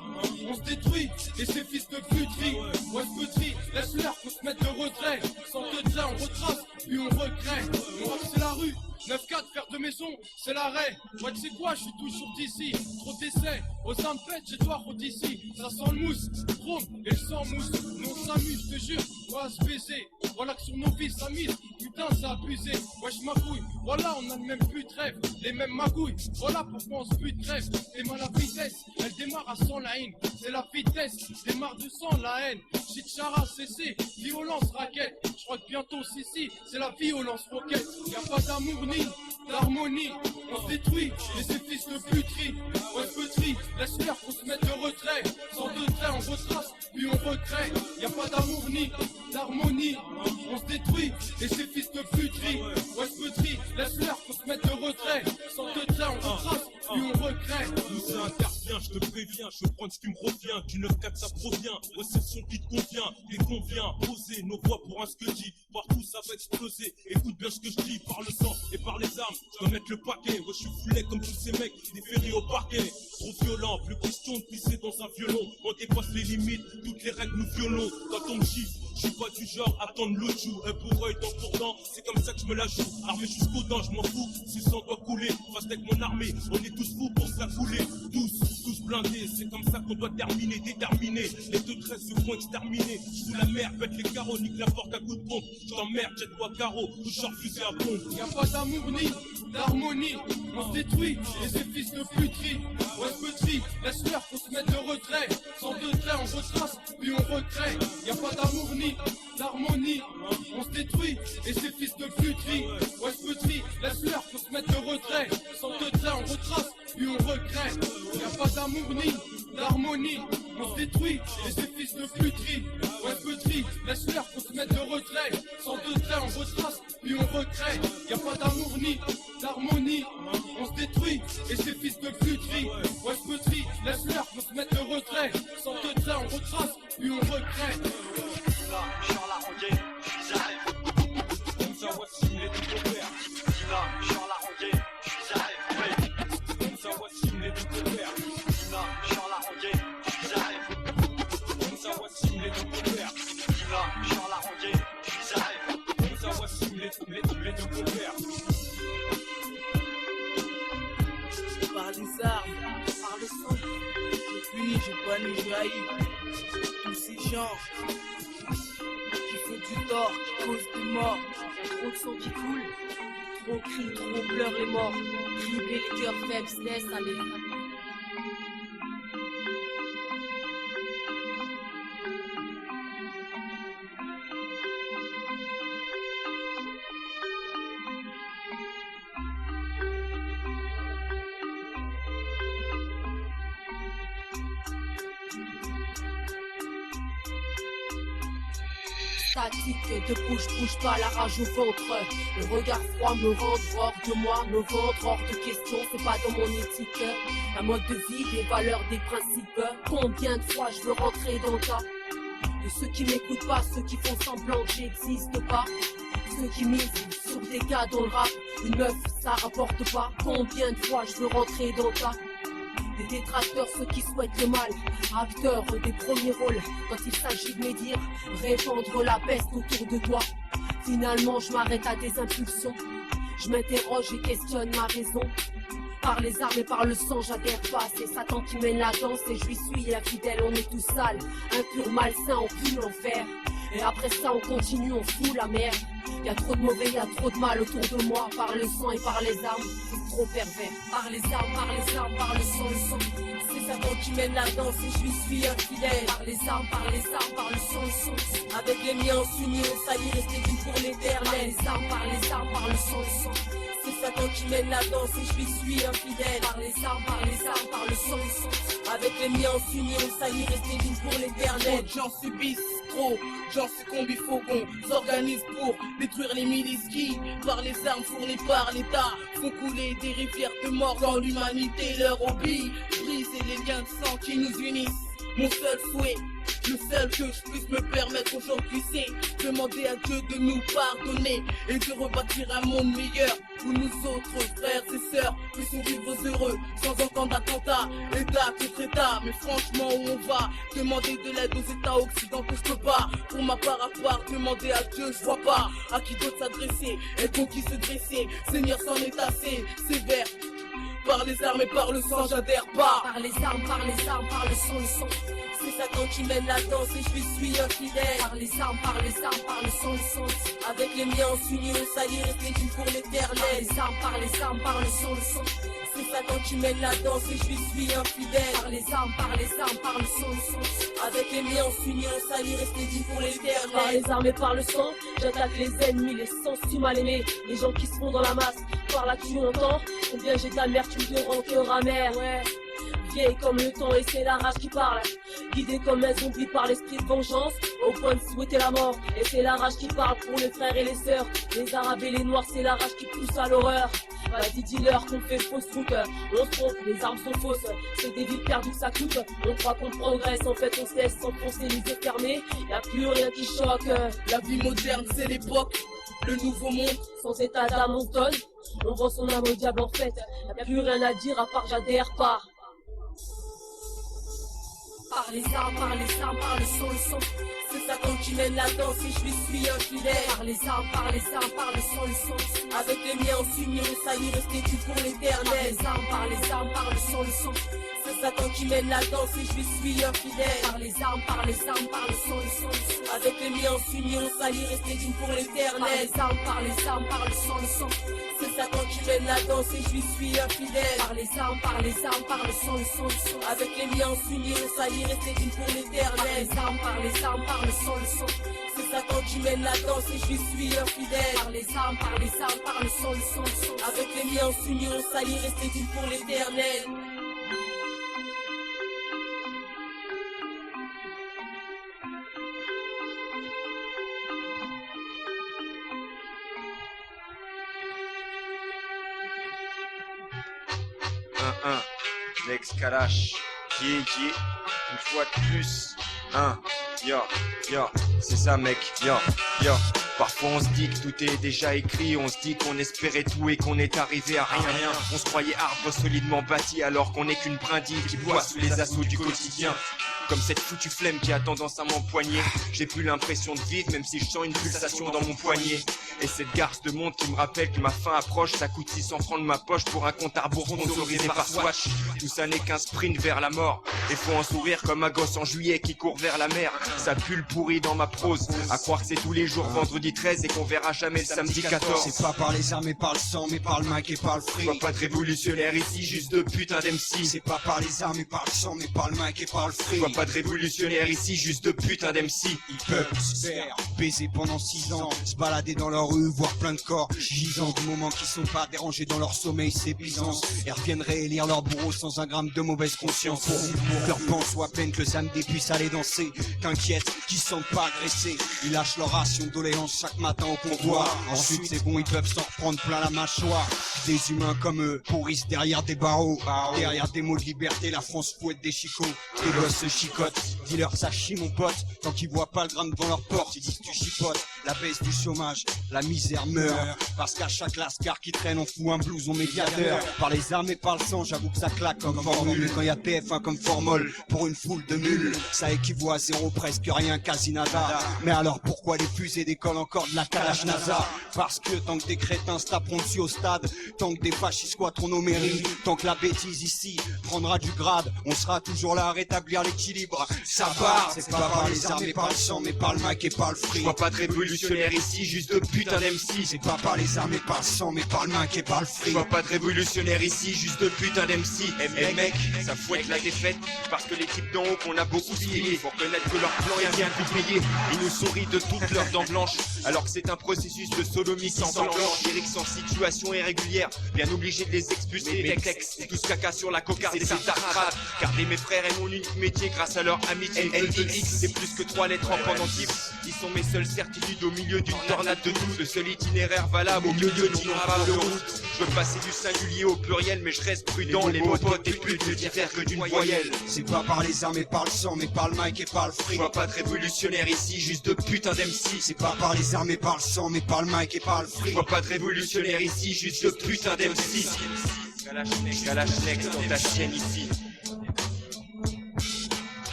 on se détruit et ces fils de puterie. Ouais, petit, laisse-leur qu'on se mette de retrait. Sans de trait, on retrace, puis on recrée. On va c'est la rue. 9-4, faire de maison, c'est l'arrêt. Ouais, tu sais quoi, je suis toujours d'ici. Trop d'essais, aux impètes, chez toi, route d'ici. Ça sent le mousse, chrome et le sang mousse. Nous on s'amuse, je te jure, on va se baiser. Voilà que sur nos vies ça mise, putain, c'est abusé. Ouais, je m'agouille, voilà, on a le même but de rêve, les mêmes magouilles. Voilà pourquoi on se but de rêve. Et mal la vitesse, elle démarre à 100 la haine. C'est la vitesse, démarre de 100 la haine. Shit, chara, cessé, violence, raquette. Je crois que bientôt, si, c'est la violence roquette. Y'a pas d'amour ni d'harmonie, on se détruit, et ces fils de puterie. Ouais, petit, laisse-leur qu'on se mette de retrait. Sans deux traits, on retrace, puis on recrée. Y'a pas d'amour ni d'harmonie, on se détruit, et ces fils de puterie. Ouais, petit, laisse-leur qu'on se mette de retrait. Sans deux traits, on retrace, puis on recrée. Nous intervient, je te préviens, je prends ce qui me revient. Du 9-4 ça provient, ouais c'est le son qui te convient. Dès qu'on vient poser nos voix pour un ce que dit, partout ça va exploser. Écoute bien ce que je dis, par le sang et par les armes, je dois mettre le paquet. Ouais je suis foulet comme tous ces mecs, déférés au parquet. Trop violent, plus question de pisser dans un violon. On dépasse les limites, toutes les règles nous violons. Quand on me gifle, je suis pas du genre à attendre l'autre joue. Un pour œil, dent pour dent, c'est comme ça que je me la joue. Armé jusqu'aux dents, je m'en fous, si le sang doit couler. Face avec mon armée, on est tous fous pour se la couler. Tous blindés, c'est comme ça qu'on doit terminer, déterminer. Les deux tresses se font exterminer. Sous la mer, pète les carreaux, nique la porte à coups de pompe. Je t'emmerde, jette-toi carreau, toucheur fusée à pompe. Y'a pas d'amour ni d'harmonie, on se détruit, et ces fils de puterie. Ouais, petit, laisse-leur qu'on se mette de retrait. Sans deux traits, on retrace, puis on recrée. Y'a pas d'amour ni d'harmonie, on se détruit, et ces fils de puterie. Ouais, petit, laisse-leur qu'on se mette de retrait. Sans deux traits, on retrace, puis on recrée. Y'a pas d'amour ni d'harmonie, on se détruit, et ces fils de puterie. Ouais, petit, laisse-leur qu'on se mette de retrait. Sans deux traits, on retrace, puis on recrée. Y'a pas d'amour ni d'harmonie, on se détruit, et ces fils de puterie. Ouais, petit, laisse-leur qu'on se mette de retrait. Sans deux traits, on retrace, puis on recrée. Là, Charles Laranguet, je suis à Comme ça, voici les deux compères. Là, Charles Laranguet, je suis à Comme ça, voici les deux compères. Là, Charles Laranguet, je suis à Comme ça, voici les deux compères. Là, Charles Laranguet, je suis à Comme ça, voici les deux compères. Par les armes, par le sang, je punis, je bannis, je haïs tous ces gens qui font du tort, qui causent des morts. Trop de sang qui coule, trop crie, trop pleure les morts. Cribler les cœurs faibles, se laisse aller. Statique, de bouge pas, la rage au ventre. Le regard froid me rentre hors de moi, me ventre hors de question, c'est pas dans mon éthique. Un mode de vie, des valeurs, des principes. Combien de fois je veux rentrer dans le tas de ceux qui m'écoutent pas, ceux qui font semblant que j'existe pas, ceux qui misent sur des gars dans le rap. Une meuf, ça rapporte pas. Combien de fois je veux rentrer dans le tas des détracteurs, ceux qui souhaitent le mal, acteurs des premiers rôles, quand il s'agit de médire, répandre la peste autour de toi. Finalement je m'arrête à des impulsions, je m'interroge et questionne ma raison. Par les armes et par le sang j'adhère pas, c'est Satan qui mène la danse et je lui suis infidèle. On est tous sales, impurs, malsains, on pue l'enfer. Et après ça on continue, on fout la merde. Y'a trop de mauvais, y'a trop de mal autour de moi. Par le sang et par les armes, c'est trop pervers. Par les armes, par le sang, c'est Satan qui mène la danse et je lui suis infidèle. Par les armes, par le sang, avec les miens on s'unit, on s'allie, rester d'une pour l'éternel. Par les armes, par le sang, c'est Satan qui mène la danse et je lui suis infidèle. Par les armes, par le sang, avec les miens on s'unit, on s'allie, rester d'une pour l'éternel. J'en subisse trop, j'en succombe, il faut qu'on s'organise pour détruire les milices qui, par les armes fournies par l'État, font couler des rivières de mort dans l'humanité. Leur hobby, briser les liens de sang qui nous unissent. Mon seul souhait, le seul que je puisse me permettre aujourd'hui, c'est demander à Dieu de nous pardonner et de rebâtir un monde meilleur où nous autres frères et sœurs puissions vivre heureux sans entendre d'attentats, État contre État. Mais franchement où on va demander de l'aide aux États occidentaux, je peux pas. Pour ma part à part demander à Dieu, je vois pas à qui d'autre s'adresser et contre qui se dresser. Seigneur s'en est assez sévère. Par les armes et par le sang, j'adhère pas. Par les armes, par le sang, c'est Satan qui mène la danse et je lui suis infidèle. Par les armes, par le sang, avec les miens on s'unit, on s'allie, rester d'une pour l'éternel. Par les armes, par le sang, C'est ça quand tu mènes la danse et je lui suis infidèle. Par les armes, par le son. Avec les miens on s'unit, on s'allie, rester dit pour l'éternel. Par les armes et par le sang, j'attaque les ennemis, les sens si mal aimés. Les gens qui se font dans la masse, par là tu entends. Combien j'ai d'amertume de rancœur amère, ouais. Vieille comme le temps et c'est la rage qui parle. Guidée comme un zombie par l'esprit de vengeance, au point de souhaiter la mort. Et c'est la rage qui parle pour les frères et les sœurs. Les arabes et les noirs, c'est la rage qui pousse à l'horreur. Vas-y dis-leur qu'on fait fausse route. On se trompe, les armes sont fausses. C'est des vies perdues que ça coûte. On croit qu'on progresse, en fait on se laisse s'enfoncer les yeux fermés. Y'a plus rien qui choque. La vie moderne c'est l'époque, le nouveau monde. Sans état d'âme on donne, on vend son âme au diable en fait. Y'a plus rien à dire à part j'adhère pas. Par les armes, par le son. C'est ça quand tu mènes la danse et je lui suis infidèle. Par les armes, par le son. Avec les miens on s'unit, on s'allie, rester tu pour l'éternel. Par les armes, par le son. C'est ça quand tu mènes la danse et je lui suis infidèle. Par les armes, par le son. Avec les miens on s'unit, on s'allie, rester digne pour l'éternel. Par le son. C'est ça quand tu mènes la danse et je lui suis infidèle. Par les armes, par le son. Avec les miens on s'unit, on s'allie, rester digne pour l'éternel. Par le son. C'est ça quand tu mènes la danse et je lui suis infidèle. Par les armes, par le son. Avec les miens on s'unit, on s'allie, rester digne pour l'éternel. Lex Kalash, une fois de plus, c'est ça mec, Parfois on se dit que tout est déjà écrit, on se dit qu'on espérait tout et qu'on est arrivé à rien. On se croyait arbre solidement bâti alors qu'on n'est qu'une brindille qui boit sous les assauts du quotidien. Comme cette foutue flemme qui a tendance à m'empoigner. J'ai plus l'impression de vivre même si je sens une pulsation dans mon poignet. Et cette garce de montre qui me rappelle que ma fin approche. Ça coûte 600 francs de ma poche pour un compte à rebours sponsorisé par Swatch. Tout ça n'est qu'un sprint vers la mort. Et faut en sourire comme un gosse en juillet qui court vers la mer. Ça pue le pourri dans ma prose. À croire que c'est tous les jours vendredi 13 et qu'on verra jamais le samedi 14. C'est pas par les armes mais par le sang, mais par le mic et par le fric. Je vois pas de révolutionnaire ici, juste de putain d'MC. C'est pas par les armes mais par le sang, mais par le mic et par le fric. Pas de révolutionnaire ici, juste de putain d'MC. Ils peuvent se faire baiser pendant 6 ans, se balader dans leur rue, voir plein de corps gisant du moment qui sont pas dérangés dans leur sommeil, c'est Byzance. Et reviennent réélire leur bourreau sans un gramme de mauvaise conscience. Pour que leur pan soit pleine, que le samedi puisse aller danser. T'inquiète, qu'ils se sentent pas agressés. Ils lâchent leur ration de doléances chaque matin au comptoir. Ensuite c'est bon, ils peuvent s'en reprendre plein la mâchoire. Des humains comme eux pourrissent derrière des barreaux. Derrière des mots de liberté, la France fouette des chicots. Les gosses se chicotent. Dis-leur ça chie mon pote, tant qu'ils voient pas le gramme devant leur porte, ils disent tu chipotes. La baisse du chômage, la misère meurt. Parce qu'à chaque lascar qui traîne on fout un blouson médiateur. Par les armes et par le sang, j'avoue que ça claque comme formule. Quand y a TF1 comme formol, pour une foule de mules, ça équivaut à zéro, presque rien, quasi nada. Mais alors pourquoi les fusées décollent encore de la Kalash NASA? Parce que tant que des crétins se taperont dessus au stade, tant que des fascistes squatteront nos mairies, tant que la bêtise ici prendra du grade, on sera toujours là à rétablir l'équilibre. Ça part, c'est pas par les armes et par le sang, mais par le mic et par le fric. Je vois pas de révolutionnaire ici, juste de putain d'MC. C'est pas par les armes et par le sang, mais par le mic et par le fric. Je vois pas de révolutionnaire ici, juste de putain d'MC. Eh mec, ça fouette la défaite, parce que l'équipe d'en haut qu'on a beaucoup pillé. Pour connaître que leur plan est bien tout payé. Ils nous sourient de toutes leurs dents blanches, alors que c'est un processus de sodomie qui s'enclenche. Eric sans situation irrégulière, bien obligé de les expulser. Mes textes, tout ce caca sur la cocarde et c'est tartrade. Garder mes frères est mon unique métier grâce à leur amitié. LDX, c'est plus que 3 lettres en pendentif. Ils sont mes seules certitudes au milieu d'une tornade de doute. Le seul itinéraire valable au milieu d'innombrables routes. Je veux passer du singulier au pluriel, mais je reste prudent. Les mots potes et plus ne diffèrent que d'une voyelle. C'est pas par les armes et par le sang, mais par le mic et par le fric. Je vois pas de révolutionnaire ici, juste de putain d'MC. C'est pas par les armes et par le sang, mais par le mic et par le fric. Je vois pas de révolutionnaire ici, juste de putain d'MC. Kalash Next dans ta chienne ici.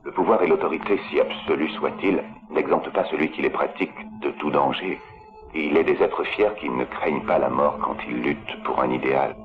Le pouvoir et l'autorité, si absolus soient-ils, n'exemptent pas celui qui les pratique de tout danger. Et il est des êtres fiers qui ne craignent pas la mort quand ils luttent pour un idéal.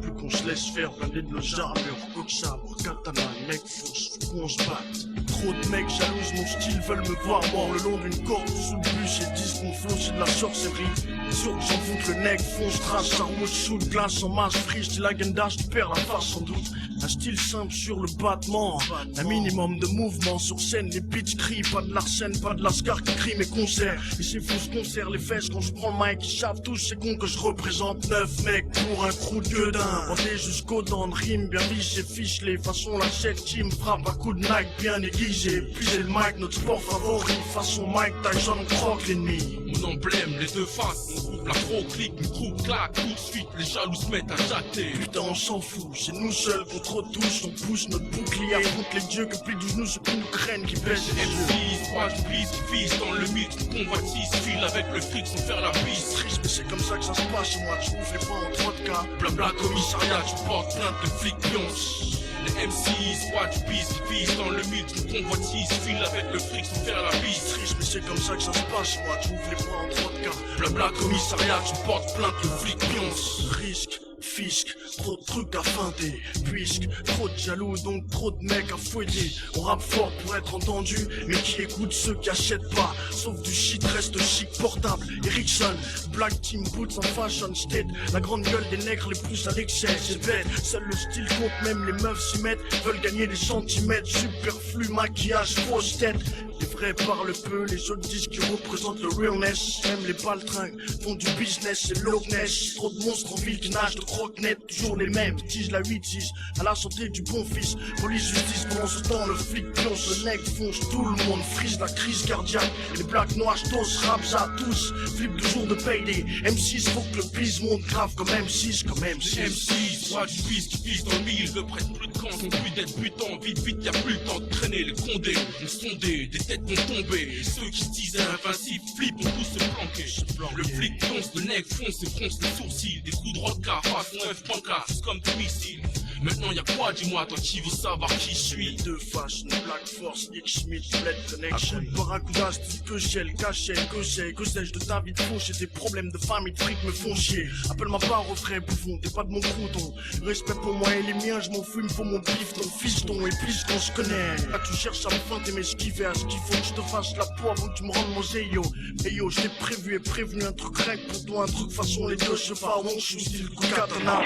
Plus qu'on se laisse faire, planer de nos armures, coup de sabre, katana, mec, fonce, qu'on se batte. Trop de mecs jalousent mon style, veulent me voir mort le long d'une corde sous le bus et disent qu'on flow, c'est de la sorcellerie. Sûr que j'en fous que le nec fonce, trace, ça rouge, shoot, glace en masse, friche, dis la gendage, tu perds la face sans doute. Un style simple sur le battement, un minimum de mouvement sur scène, les bitches crient, pas de l'arsène, pas de lascar qui crie mes concerts. Et c'est fou ce concert, les fesses quand je prends le mic, ils savent tous, c'est con que je représente 9 mecs pour un crew de gueudin. Bandé jusqu'aux dents de rime, bien lissé, ficelé, façon la 7 frappe à coups de Nike bien aiguisé. Puis c'est le mic, notre sport favori, façon Mike Tyson, on croque l'ennemi. Mon emblème, les deux faces, on groupe la pro-clique, une troupe claque, tout de suite, les jaloux se mettent à chatter. Putain, on s'en fout, c'est nous seuls contre tous, on pousse notre bouclier, affronte les dieux que plus de genoux, ceux qui nous craignent, qui baissent les yeux. M6, watch, please, qui vise dans le mythe, convoitise, file avec le fric sans faire la bise. Triste, mais c'est comme ça que ça se passe chez moi, tu ouvres les bras en 3 de cas. Blabla commissariat, tu portes plainte de flics pionce. Les M6, watch, please, qui vise dans le mythe, convoitise, file avec le fric sans faire la bise. Triste, mais c'est comme ça que ça se passe chez moi, tu ouvres les bras en 3 de cas. Blabla commissariat, tu portes plainte de flics pionce. Risque, fisc, trop de trucs à feinter. Puisque trop de jaloux, donc trop de mecs à fouetter. On rappe fort pour être entendu, mais qui écoute ceux qui achètent pas. Sauf du shit, reste chic, portable. Ericsson, Black Team Boots en fashion state. La grande gueule des nègres les plus à l'excès, c'est bête. Seul le style compte, même les meufs s'y mettent. Veulent gagner des centimètres, superflu, maquillage, fausse tête. Les vrais parlent peu, les autres disent qu'ils représentent le realness. Même les baltringues font du business, c'est Loch Ness. Trop de monstres en ville qui nagent de croque-net, toujours les mêmes. Tige la 8-6, à la santé du bon fils. Police, justice, pendant ce temps, le flic pionce, le nec fonce, tout le monde frise la crise cardiaque. Et les blacks noirs, tous, raps à tous, flip de jour de payday. M6, faut que le bise monte grave comme M6, comme M6. M6, watch, please, qui vise dans le mille, ne prennent plus de camp, sont plus d'être butants. Vite, vite, y'a plus le temps de traîner, les condés ont sondé, des têtes vont tomber. Et ceux qui se disaient invincibles flippent, ont tous se planquer. Le flic pionce, le nec fonce et fronce les sourcils. Des coups de roca, façon F banca, juste comme des missiles. Maintenant y'a quoi, dis-moi, toi qui veux savoir qui je suis? Deux fâches, une Black Force, X Schmidt, Bled Connection. Barracuda, dis que j'ai le cachet, que sais-je de ta vie de fauche. Et des problèmes de famille, de fric me font chier. Appelle-moi pas au vrai bouffon, t'es pas de mon crouton. Respect pour moi et les miens, je m'en fous, il me faut mon bif, ton fiston. Et puis qu'on se connaît. Là tu cherches à me feinter, mais esquiver à ce qu'il faut que je te fasse la peau avant que tu me rendes mon zéyo. Et yo, je t'ai prévu et prévenu un truc rec pour toi, un truc façon les deux chevaux, on je suis style katana.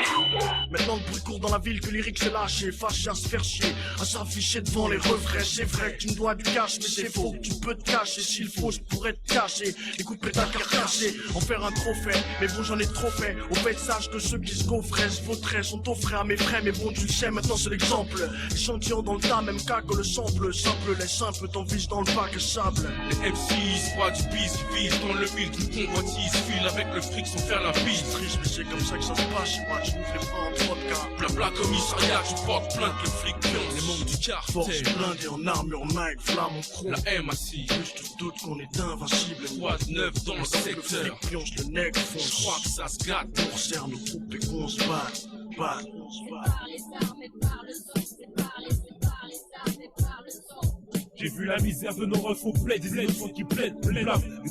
Maintenant le bruit court dans la ville que lyrique s'est lâché, fâché à se faire chier, à s'afficher devant les refrains. C'est vrai que tu me dois du cash, mais c'est faux que tu peux te cacher. S'il faut, je pourrais te cacher, écouter ta carcasse, en faire un trophée. Mais bon, j'en ai trop fait. Au fait, sache que ceux qui se gaufraient, se vautraient, sont offrés à mes frères. Mais bon, tu le sais, maintenant c'est l'exemple. Échantillon dans le tas, même cas que le sample. Simple, les simples, t'envise dans le bac à sable. Les M6, watch, please, qui vise dans le mille, une convoitise, file avec le fric sans faire la bise. Triste, mais c'est comme ça que ça se passe chez moi, tu ouvres les bras en 3 de cas. Blabla commissariat, tu portes plainte, le flic pionce. Les membres du cartel, force blindée en armure, Nike, flamme en chrome. La MAC, plus tu te doutes qu'on est invincible. Quad 9 dans le secteur. Le flic pionce, le nec fonce. Je crois que ça se gâte. On resserre le groupe et qu'on se bat. Bat, on se bat. Par les armes et par le son, c'est par les armes et par le son. J'ai vu la misère de nos refs au plaid, des innocents qui plaident, les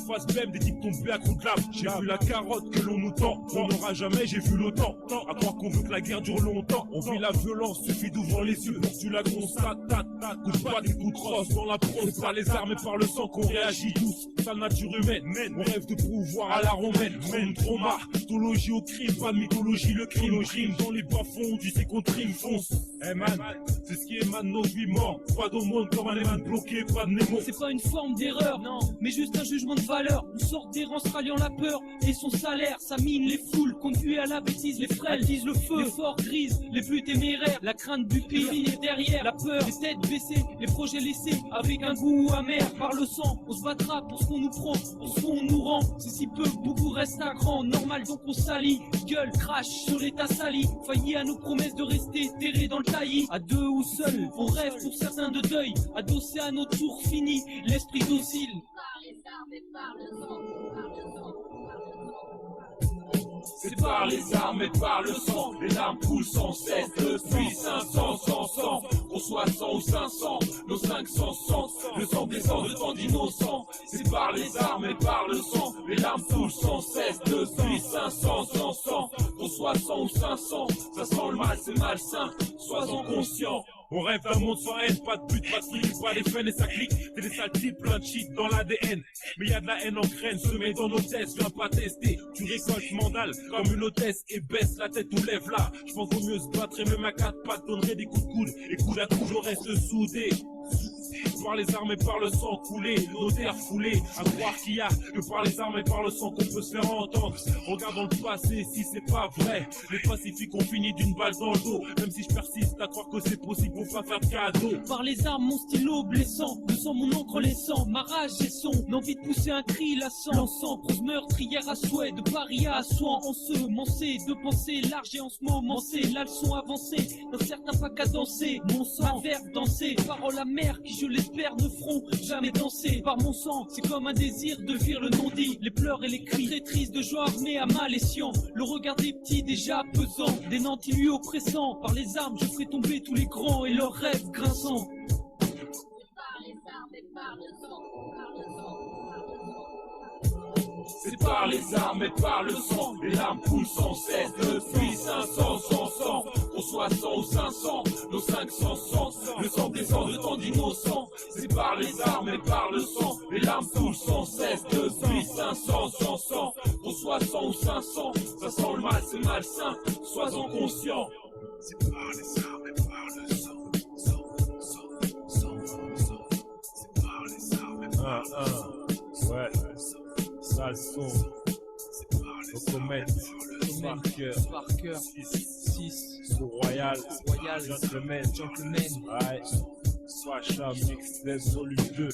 phrases même, des types tombés à coups de lave. J'ai vu la carotte que l'on nous tend, on n'aura jamais, j'ai vu l'OTAN. À croire qu'on veut que la guerre dure longtemps, on vit la violence, suffit d'ouvrir les yeux. Tu la constate, coup de batte, des coups de crosse dans la prose. C'est par les armes et par le sang qu'on réagit tous, sale nature humaine. On rêve de pouvoir à la romaine, même trauma, mythologie au crime, pas de mythologie, le crime dans les bas-fonds, tu sais qu'on trime, fonce. Eh man, c'est ce qui émane nos vies morts, pas au monde comme un éman bloqué. C'est pas une forme d'erreur, non, mais juste un jugement de valeur. Une sorte d'errance ralliant la peur et son salaire. Ça mine les foules, conduit à la bêtise, les frêles disent le feu, les forts grises, les buts téméraires, la crainte du pire est derrière, la peur, les têtes baissées, les projets laissés avec un goût amer. Par le sang, on se battra pour ce qu'on nous prend, pour ce qu'on nous rend. C'est si peu, beaucoup restent à grand, normal donc on salit. Gueule, crash sur l'état sali, failli à nos promesses de rester terrés dans le taillis. À deux ou seuls, on rêve pour certains de deuil, adossé à nos tours finis, l'esprit docile. Par les armes et par le son, C'est par les armes et par le sang, les larmes coulent sans cesse depuis 500, 100, qu'on soit 100 ou 500, nos 500 sens, le sang descend de tant d'innocents. C'est par les armes et par le sang, les larmes coulent sans cesse depuis 500, 100, qu'on soit 100 ou 500, ça sent le mal, c'est malsain, sois-en conscient. On rêve d'un monde sans haine, pas de but, pas de fric, pas des fun et ça clique. T'es des sales types, plein de shit dans l'ADN. Mais y'a de la haine en graine, semée dans nos tests, viens pas tester. Tu récoltes mandale comme une hôtesse et baisse la tête ou lève là. J'pense vaut mieux se battre et même à quatre pattes donnerait des coups de coude. Et coude à coude, on reste soudés. Par les armes et par le sang coulé, nos terres foulées. À croire qu'il y a que par les armes et par le sang qu'on peut se faire entendre. Regardons le passé si c'est pas vrai. Les pacifiques ont fini d'une balle dans le dos. Même si je persiste à croire que c'est possible, faut pas faire de cadeau. Par les armes, mon stylo blessant. Le sang, mon encre, les sangs. Ma rage et son envie de pousser un cri lassant. L'encens, prose meurtrière à souhait. De Paris à Assouan, en semencé. De pensée large et en ce moment, c'est la leçon avancée. D'un certain pas qu'à danser. Mon sang, verbe danser. Parole amère qui, je l'espère, ne feront jamais danser. Par mon sang, c'est comme un désir de fuir le non-dit. Les pleurs et les cris très tristes de joie armés à mal escient. Le regard des petits déjà pesant. Des nantis lui oppressants. Par les armes, je ferai tomber tous les grands et leurs rêves grinçants. C'est par les armes et par le sang, les larmes coulent sans cesse depuis 500, 100, qu'on soit 100 ou 500, nos 500 sang, le sang descend de tant d'innocents. C'est par les armes et par le sang, les larmes coulent sans cesse depuis 500, 100, qu'on soit 100 ou 500, ça sent le mal, c'est malsain, sois-en conscient. C'est par les armes et par le sang, c'est par les armes et par le sang. Ouais. Sale son, Locomètre, Marqueur, 6, Royal, Gentleman, ouais, Swacha, Mixtape, volume 2.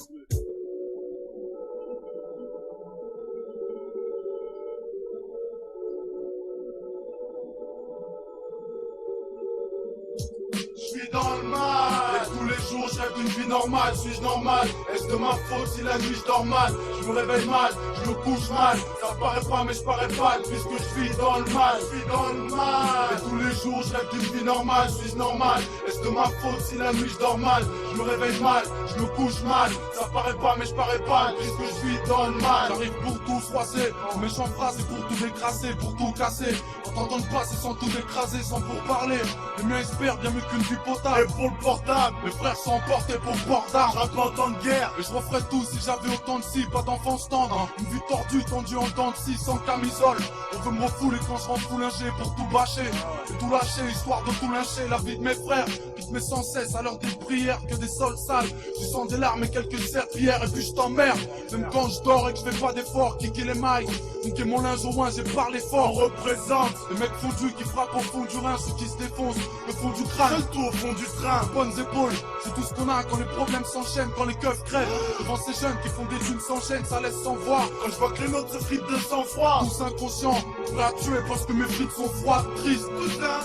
J'suis dans le mal, et tous les jours je rêve d'une vie normale. Suis-je normal? Est-ce de ma faute si la nuit je dors mal? Je me réveille mal, je me couche mal. Ça paraît pas mais je parais pas puisque je vis dans le mal. Je vis dans le mal, et tous les jours je rêve d'une vie normale. Suis-je normal? Est-ce de ma faute si la nuit je dors mal? Je me réveille mal, je me couche mal. Ça paraît pas mais je parais pas puisque je vis dans le mal. J'arrive pour tout froisser, en méchant phrases et pour tout décrasser, pour tout casser. T'entends passer sans tout écraser, sans pour parler. Les miens espèrent bien mieux qu'une vie potable. Et pour le portable, mes frères sont emportés pour le port d'armes. J'rappe en temps de guerre, et je referais tout si j'avais autant de scie. Pas d'enfance tendre, une vie tordue, tendue en dents de scie, sans camisole. On veut me refouler quand je rentre tout lingé pour tout bâcher. Et tout lâcher, histoire de tout lyncher. La vie de mes frères, qui te met sans cesse à l'heure des prières, que des sols sales. Je sens des larmes et quelques serpillères, et puis je t'emmerde. Même quand je dors et que je fais pas d'efforts, kicker les mailles. Niquer mon linge au moins, j'ai parlé fort. On représente les mecs fondus qui frappent au fond du rein, ceux qui se défoncent, le fond du crâne, seul tout au fond du train. Bonnes épaules, c'est tout ce qu'on a quand les problèmes s'enchaînent, quand les keufs crèvent. Devant ces jeunes qui font des thunes s'enchaînent, ça laisse sans voix. Quand je vois que les nôtres se fritent de sang-froid, tous inconscients, prêts à tuer parce que mes frites sont froides, tristes.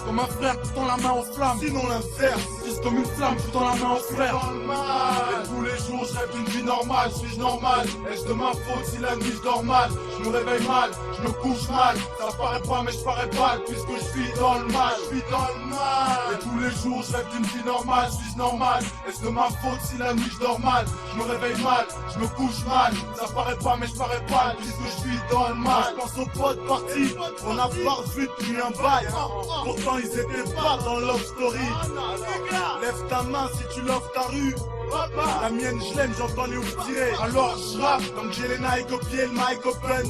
Comme un frère qui tend la main aux flammes, sinon l'inverse. Triste comme une flamme qui tend la main aux frères. Et tous les jours je rêve d'une vie normale, suis-je normal? Est-ce de ma faute si la nuit je dors mal? Je me réveille mal, je me couche mal. Ça paraît pas mais je parais pas puisque je vis dans le mal, je vis dans le mal. Et tous les jours je rêve d'une vie normale, suis-je normal? Est-ce de ma faute si la nuit je dors mal? Je me réveille mal, je me couche mal. Ça paraît pas mais je parais pas puisque je suis dans le mal. Je pense aux potes partis, on a pas vu depuis un bail. Pourtant ils étaient pas dans Love Story. Lève ta main si tu loves ta rue. La mienne je l'aime, j'entends les ouf tirer. Alors je rappe, tant que j'ai les Nike au pied, le mic open.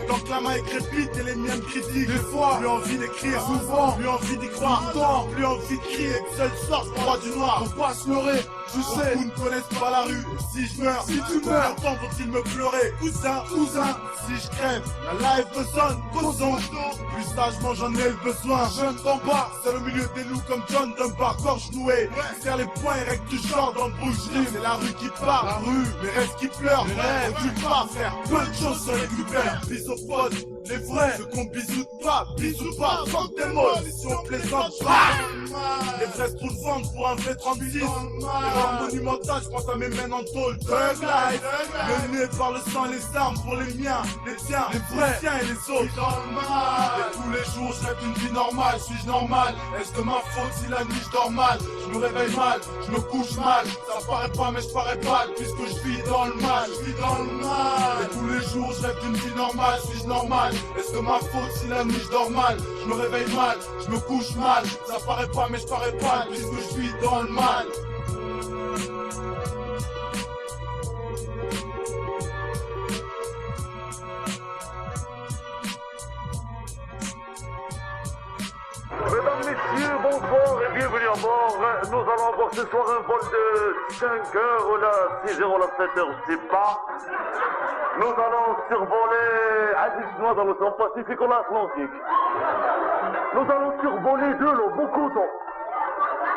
Tant que la mic répite et les miennes critiquent. Des fois, plus envie d'écrire, souvent, plus envie d'y croire. Tant, plus envie de crier, que seul sort, je crois du noir. Faut pas se leurrer, je sais, vous ne connaissez pas la rue. Si je meurs, si tu meurs, tant faut-il me pleurer. Cousin, si je crève, la live sonne, causons. Plus sagement j'en ai le besoin. Je ne t'en pas, c'est le milieu des loups comme John Dunbar, gorge nouée. Serre les poings et règle du genre dans le bouche. C'est la rue qui parle, la rue, les rêves qui pleurent. Les rêves, tu pas faire plein de choses sur les coupeurs. Bis aux potes, les vrais, ceux qu'on bisoute pas, sans tes mots, si on plaisante pas. Les vrais se trouvent vendre pour un vrai 36. Les rangs monumentales, je pense à mes mains en tôle. Thug life, mené par le sang et les armes pour les miens, les tiens, les vrais, tiens et les autres. Et tous les jours, je rêve d'une vie normale, suis-je normal? Est-ce de ma faute si la nuit je dors mal? Je me réveille mal, je me couche mal. Ça paraît pas mais je parais pas puisque je vis dans le mal, je vis dans le mal. Et tous les jours, je rêve d'une vie suis normal, suis-je normal? Est-ce que ma faute si la nuit je dors mal? Je me réveille mal, je me couche mal. Ça paraît pas mais je parais pas puisque je suis dans le mal. Mesdames, messieurs, bonsoir et bienvenue à bord. Nous allons avoir ce soir un vol de 5h ou là, 6h ou là, 7h, je sais pas. Nous allons survoler Addis-moi dans l'océan Pacifique ou l'Atlantique. Nous allons survoler de l'eau, beaucoup d'eau.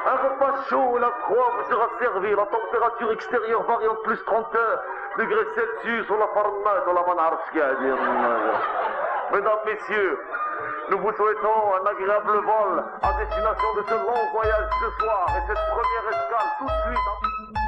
Un repas chaud, la croix vous sera servie. La température extérieure variant plus 30 degrés Celsius ou la Fahrenheit ou la manarche. Mesdames, messieurs, nous vous souhaitons un agréable vol à destination de ce long voyage ce soir et cette première escale tout de suite.